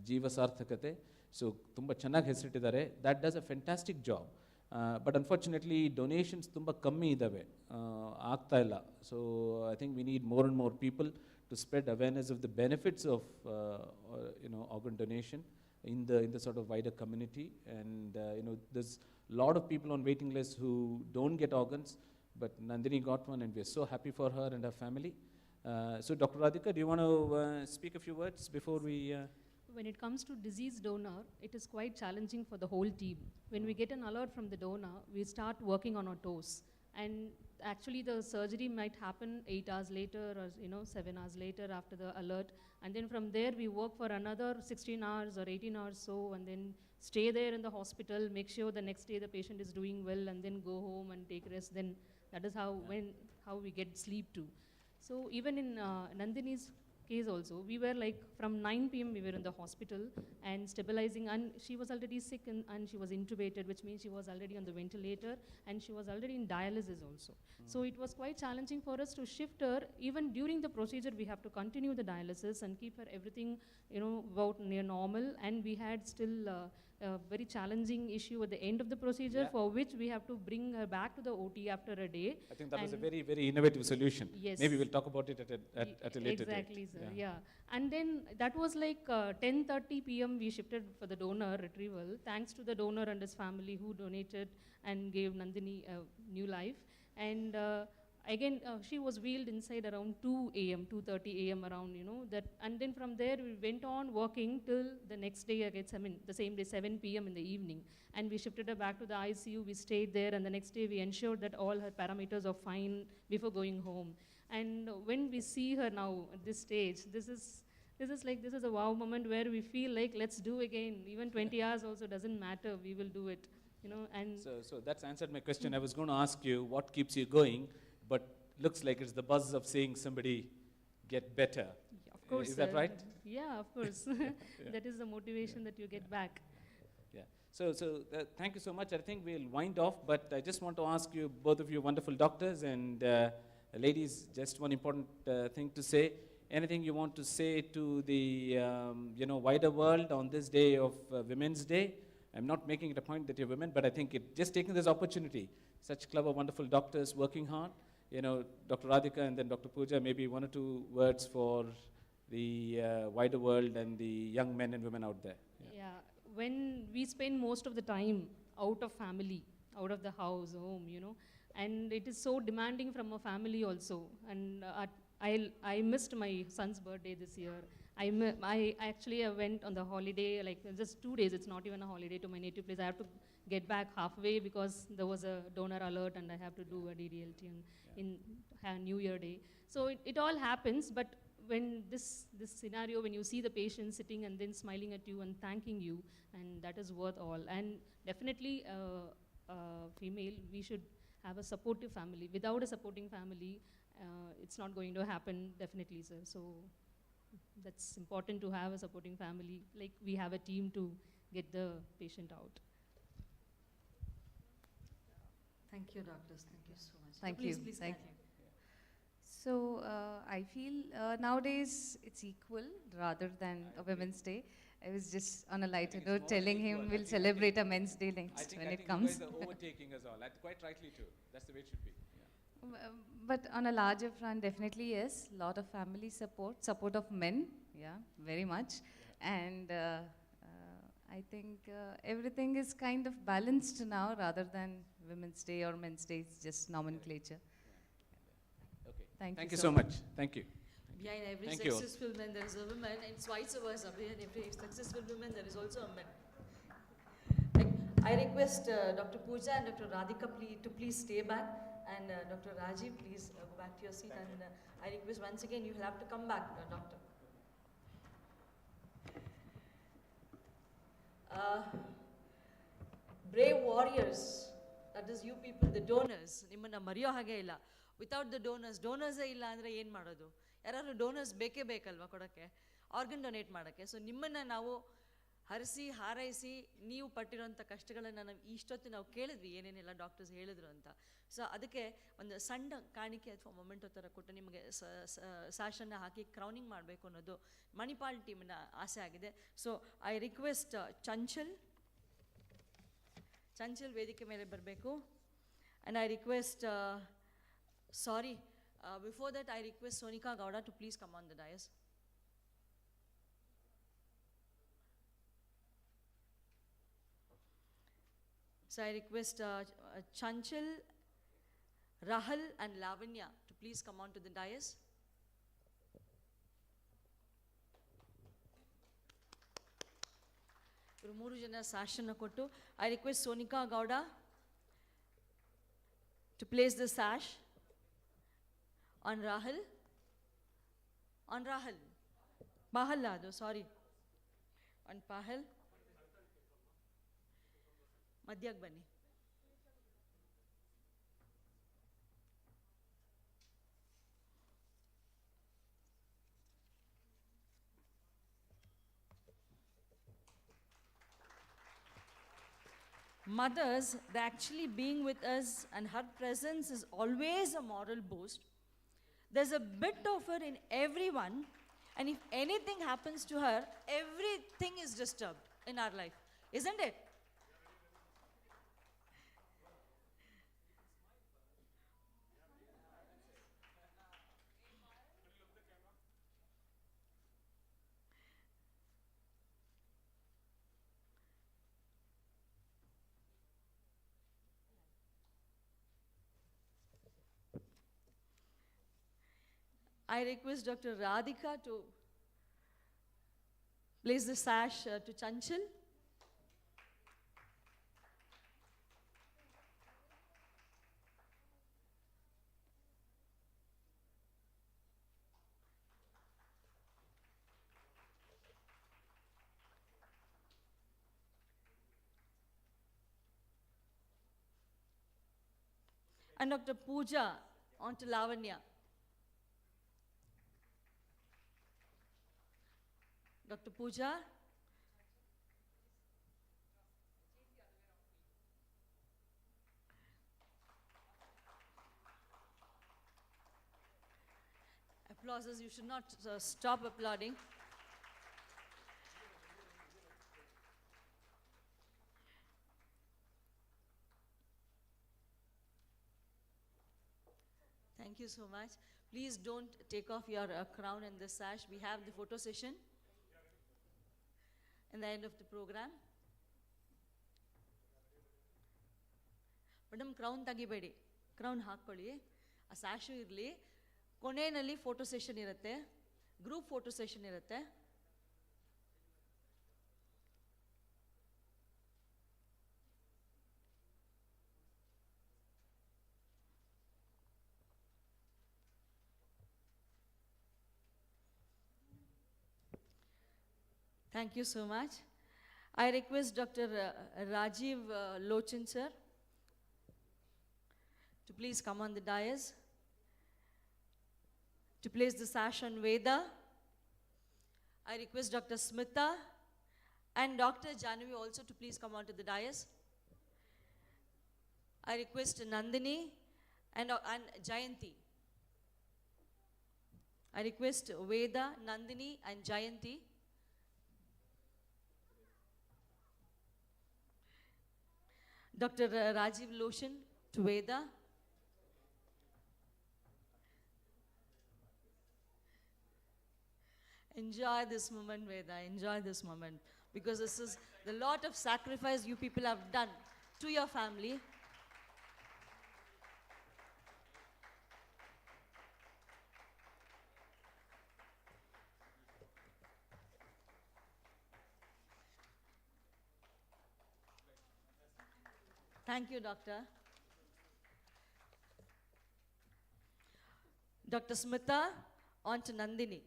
Jeeva Sarthakate. So tumba chennagi hesirittidare. That does a fantastic job. But unfortunately donations tumba kammi idave. Aagta illa. So I think we need more and more people to spread awareness of the benefits of organ donation in the sort of wider community. And there's a lot of people on waiting lists who don't get organs, but Nandini got one, and we're so happy for her and her family. So Dr. Radhika, do you want to speak a few words before we...
When it comes to disease donor, it is quite challenging for the whole team. When we get an alert from the donor, we start working on our toes. And actually the surgery might happen 8 hours later or 7 hours later after the alert. And then from there we work for another 16 hours or 18 hours so, and then stay there in the hospital, make sure the next day the patient is doing well, and then go home and take rest. Then that is how we get sleep too. So even in Nandini's case also, we were like from 9 p.m. we were in the hospital and stabilizing, and she was already sick and she was intubated, which means she was already on the ventilator and she was already in dialysis also. So it was quite challenging for us to shift her. Even during the procedure, we have to continue the dialysis and keep her everything, about near normal, and we had still a very challenging issue at the end of the procedure, for which we have to bring her back to the OT after a day.
I think that was a very, very innovative solution.
Yes.
Maybe we'll talk about it at a later date.
Exactly, sir, yeah. And then that was like 10:30 p.m. we shifted for the donor retrieval, thanks to the donor and his family who donated and gave Nandini a new life. And again, she was wheeled inside around 2 a.m., 2:30 a.m. around, that. And then from there, we went on working till the next day, the same day, 7 p.m. in the evening. And we shifted her back to the ICU, we stayed there, and the next day we ensured that all her parameters are fine before going home. And when we see her now at this stage, this is a wow moment where we feel like, let's do again. Even 20 hours also doesn't matter, we will do it. And
so that's answered my question. I was going to ask you what keeps you going, but looks like it's the buzz of seeing somebody get better.
Yeah, of course.
Is that right?
Yeah, of course. That is the motivation that you get back.
Yeah. So thank you so much. I think we'll wind off, but I just want to ask you, both of you wonderful doctors and ladies, just one important thing to say. Anything you want to say to the wider world on this day of Women's Day? I'm not making it a point that you're women, but I think just taking this opportunity, such clever, wonderful doctors working hard, Dr. Radhika and then Dr. Pooja, maybe 1 or 2 words for the wider world and the young men and women out there.
Yeah, when we spend most of the time out of family, out of the house, home, and it is so demanding from a family also. And I missed my son's birthday this year. I actually went on the holiday, like just 2 days, it's not even a holiday, to my native place. I have to get back halfway because there was a donor alert and I have to do a DDLT in New Year Day. So it all happens, but when this scenario, when you see the patient sitting and then smiling at you and thanking you, and that is worth all. And definitely, female, we should have a supportive family. Without a supporting family, it's not going to happen, definitely, sir. So that's important to have a supporting family. Like we have a team to get the patient out.
Thank you, doctors. Thank you so much.
Thank
Please,
you.
please
Thank
continue.
So I feel nowadays it's equal rather than a Women's Day. I was just on a lighter note telling him we'll celebrate a Men's Day next when it comes.
I think you guys are overtaking us all, quite rightly too. That's the way it should be. Yeah.
But on a larger front, definitely yes, lot of family support of men, yeah, very much. Yeah. And I think everything is kind of balanced now rather than Women's Day or Men's Day, it's just nomenclature.
Yeah. Okay.
Thank
you so much. Thank you.
Behind every
Thank
successful man, there is a woman, and it's vice versa. Behind every successful woman, there is also a man. I request Dr. Pooja and Dr. Radhika to please stay back, and Dr. Rajiv, please go back to your seat. And I request once again, you will have to come back, doctor. Brave warriors, that is you people, the donors, nimmanna mariyo hage illa. Without the donors illa andre ಏನು ಮಾಡೋದು? ಯಾರಾದ್ರೂ donors ಬೇಕೇ ಬೇಕಲ್ವಾ ಕೊಡೋಕ್ಕೆ, organ donate ಮಾಡೋಕ್ಕೆ. So ನಿಮ್ಮನ್ನು ನಾವು ಹರಿಸಿ ಹಾರೈಸಿ ನೀವು ಪಟ್ಟಿರೋಂಥ ಕಷ್ಟಗಳನ್ನು ನಾವು ಇಷ್ಟೊತ್ತು ನಾವು ಕೇಳಿದ್ವಿ, ಏನೇನೆಲ್ಲ ಡಾಕ್ಟರ್ಸ್ ಹೇಳಿದ್ರು ಅಂತ. ಸೊ ಅದಕ್ಕೆ ಒಂದು ಸಣ್ಣ ಕಾಣಿಕೆ ಅಥವಾ ಮೊಮೆಂಟೋ ಥರ ಕೊಟ್ಟು ನಿಮಗೆ ಸ್ಯಾಷನ್ನು ಹಾಕಿ ಕ್ರೌನಿಂಗ್ ಮಾಡಬೇಕು ಅನ್ನೋದು ಮಣಿಪಾಲ್ ಟೀಮಿನ ಆಸೆ ಆಗಿದೆ. ಸೊ ಐ ರಿಕ್ವೆಸ್ಟ್ ಚಂಚಲ್ ವೇದಿಕೆ ಮೇಲೆ ಬರಬೇಕು. And I request sorry Before that, I request Sonika Gowda to please come on the dais. So I request Chanchal, Rahul and Lavanya to please come on to the dais. ಮೂರು ಜನ ಸಾಶನ್ನು ಕೊಟ್ಟು I request Sonika Gowda to place the sash on Rahul. On Rahul. Pahal ado, sorry. On Pahal. Madhyak bani. Mothers, they're actually being with us, and her presence is always a moral boost. There's a bit of her in everyone, and if anything happens to her, everything is disturbed in our life, isn't it? I request Dr. Radhika to place the sash to Chanchal. And Dr. Pooja onto Lavanya. Dr. Pooja. Applauses, you should not stop applauding. Thank you so much. Please don't take off your crown and the sash. We have the photo session in the end of the program. Madam, crown tagibedi. Crown ಹಾಕ್ಕೊಳ್ಳಿ. ಆ ಸ್ಯಾಶು ಇರಲಿ. ಕೊನೆಯಲ್ಲಿ photo session ಇರುತ್ತೆ. Group photo session ಇರುತ್ತೆ. Thank you so much. I request Dr. Rajiv Lochan sir to please come on the dais to place the sash on Veda. I request Dr. Smita and Dr. Janvi also to please come on to the dais. I request Nandini and Jayanti. I request Veda, Nandini and Jayanti. Dr. Rajiv Loshan to Veda. Enjoy this moment, Veda. Enjoy this moment. Because this is the lot of sacrifice you people have done to your family. Thank you, Doctor. Dr. Smita, on to Nandini.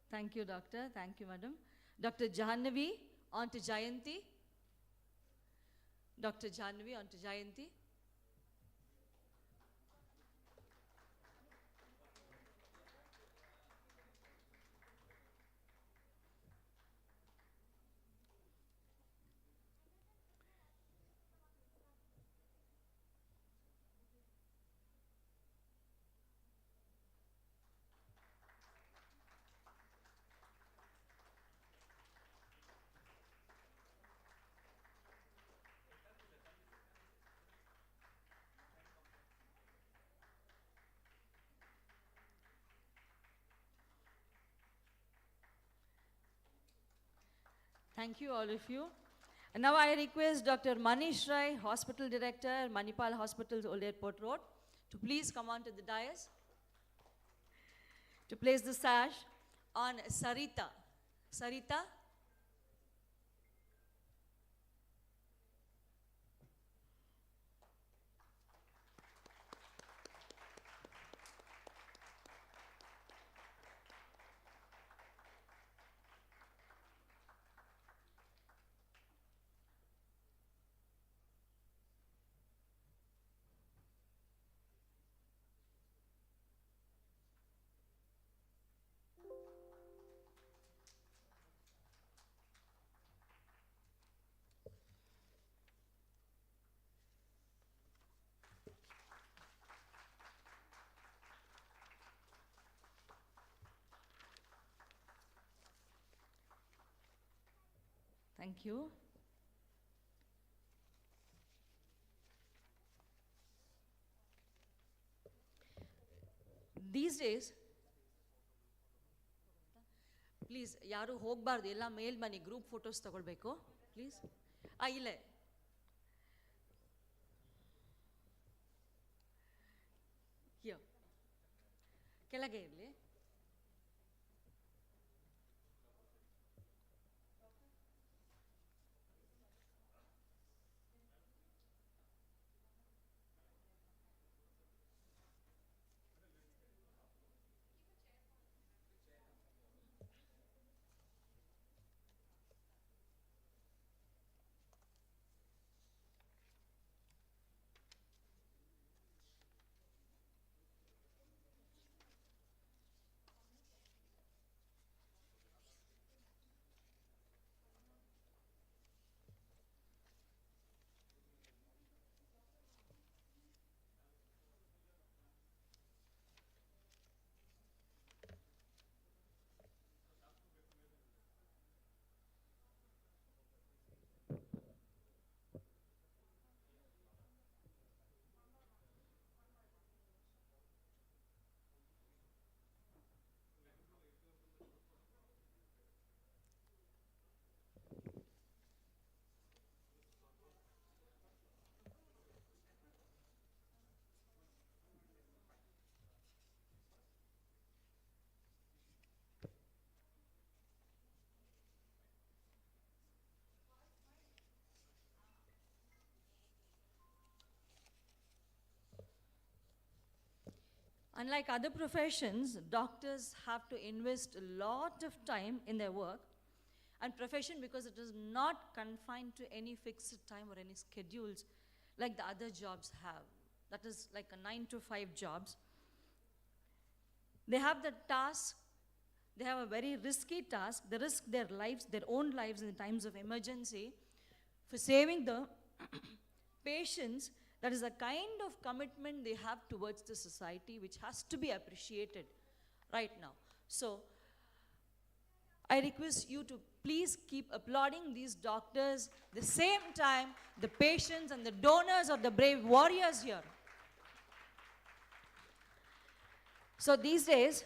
Thank you, Doctor. Thank you, Madam. Dr. Jahnavi, on to Jayanti. Dr. Jahnavi, on to Jayanti. Thank you, all of you. And now I request Dr. Manish Rai, Hospital Director, Manipal Hospital's Old Airport Road, to please come on to the dais to place the sash on Sarita. Sarita? Thank you. These days, please ಯಾರು ಹೋಗಬಾರ್ದು, ಎಲ್ಲ ಮೇಲ್ ಬನ್ನಿ, group photos ತಗೊಳ್ಬೇಕು please. ಇಲ್ಲೇ ಕೆಳಗೆ ಇರಲಿ. Unlike other professions, doctors have to invest a lot of time in their work and profession because it is not confined to any fixed time or any schedules like the other jobs have. That is like a 9-to-5 jobs. They have the task, they have a very risky task. They risk their lives, their own lives in times of emergency for saving the patients. That is a kind of commitment they have towards the society which has to be appreciated right now. So, I request you to please keep applauding these doctors. At the same time, the patients and the donors are the brave warriors here. So these days,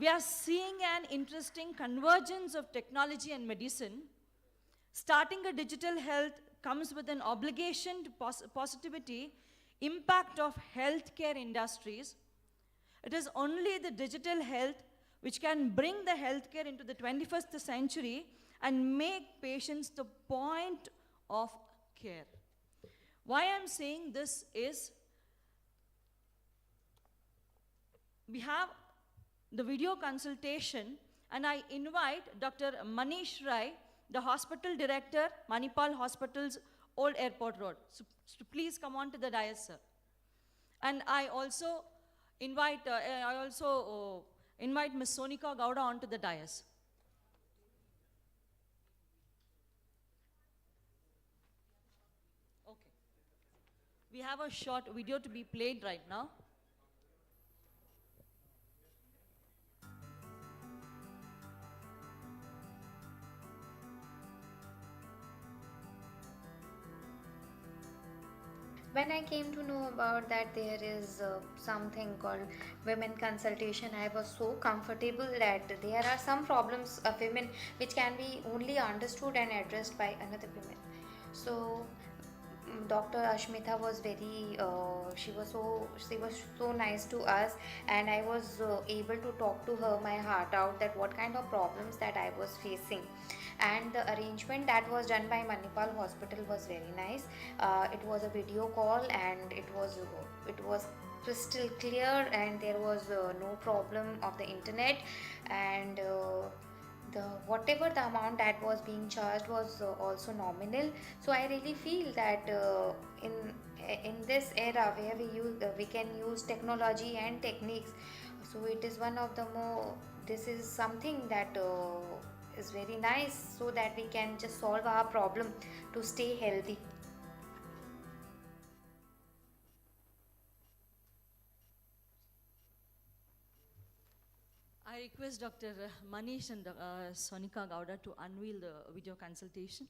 we are seeing an interesting convergence of technology and medicine. Starting a digital health comes with an obligation to positivity, impact of healthcare industries. It is only the digital health which can bring the healthcare into the 21st century and make patients the point of care. Why I'm saying this is, we have the video consultation, and I invite Dr. Manish Rai, the hospital director, Manipal Hospital's Old Airport Road. So please come on to the dais, sir. And I also invite Ms. Sonika Gowda onto the dais. Okay. We have a short video to be played right now.
When I came to know about that there is something called women consultation, I was so comfortable that there are some problems of women which can be only understood and addressed by another women. So Dr. Ashmita was she was so nice to us, and I was able to talk to her my heart out that what kind of problems that I was facing. And the arrangement that was done by Manipal Hospital was very nice. It was a video call, and it was crystal clear, and there was no problem of the internet, and the whatever the amount that was being charged was also nominal. So I really feel that in this era where we can use technology and techniques, so it is one of the more, this is something that is very nice, so that we can just solve our problem to stay healthy.
I request Dr. Manish and Sonika Gowda to unveil the video consultation.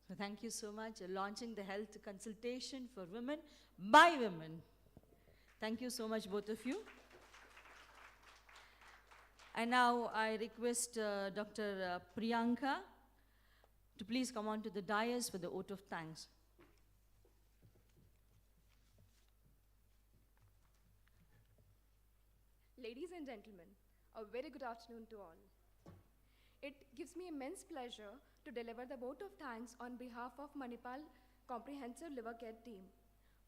So thank you so much, launching the health consultation for women by women. Thank you so much, both of you. And now I request Dr. Priyanka to please come on to the dais for the vote of thanks.
Ladies and gentlemen, a very good afternoon to all. It gives me immense pleasure to deliver the vote of thanks on behalf of Manipal Comprehensive Liver Care team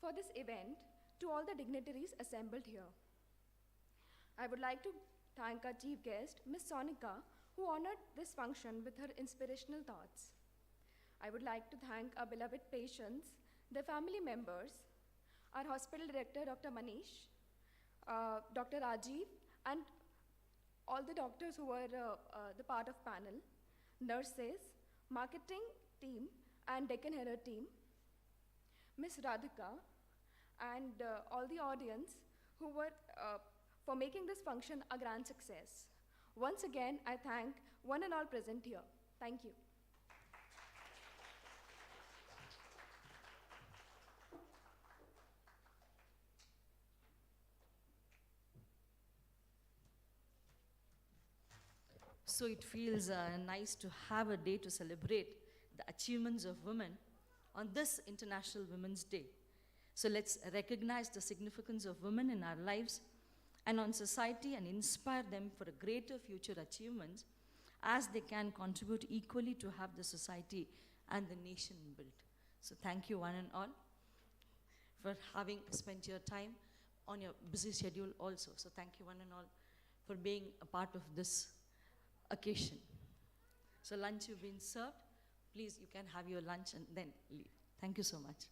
for this event to all the dignitaries assembled here. I would like to thank our chief guest, Ms. Sonika, who honored this function with her inspirational thoughts. I would like to thank our beloved patients, their family members, our hospital director, Dr. Manish, Dr. Rajiv, and all the doctors who were the part of panel, nurses, marketing team, and Deccan Herald team, Ms. Radhika, and all the audience who were for making this function a grand success. Once again, I thank one and all present here. Thank you.
So it feels nice to have a day to celebrate the achievements of women on this International Women's Day. So let's recognize the significance of women in our lives and on society, and inspire them for a greater future achievements, as they can contribute equally to have the society and the nation built. So thank you one and all for having spent your time on your busy schedule also. So thank you one and all for being a part of this occasion. So lunch you've been served. Please, you can have your lunch and then leave. Thank you so much.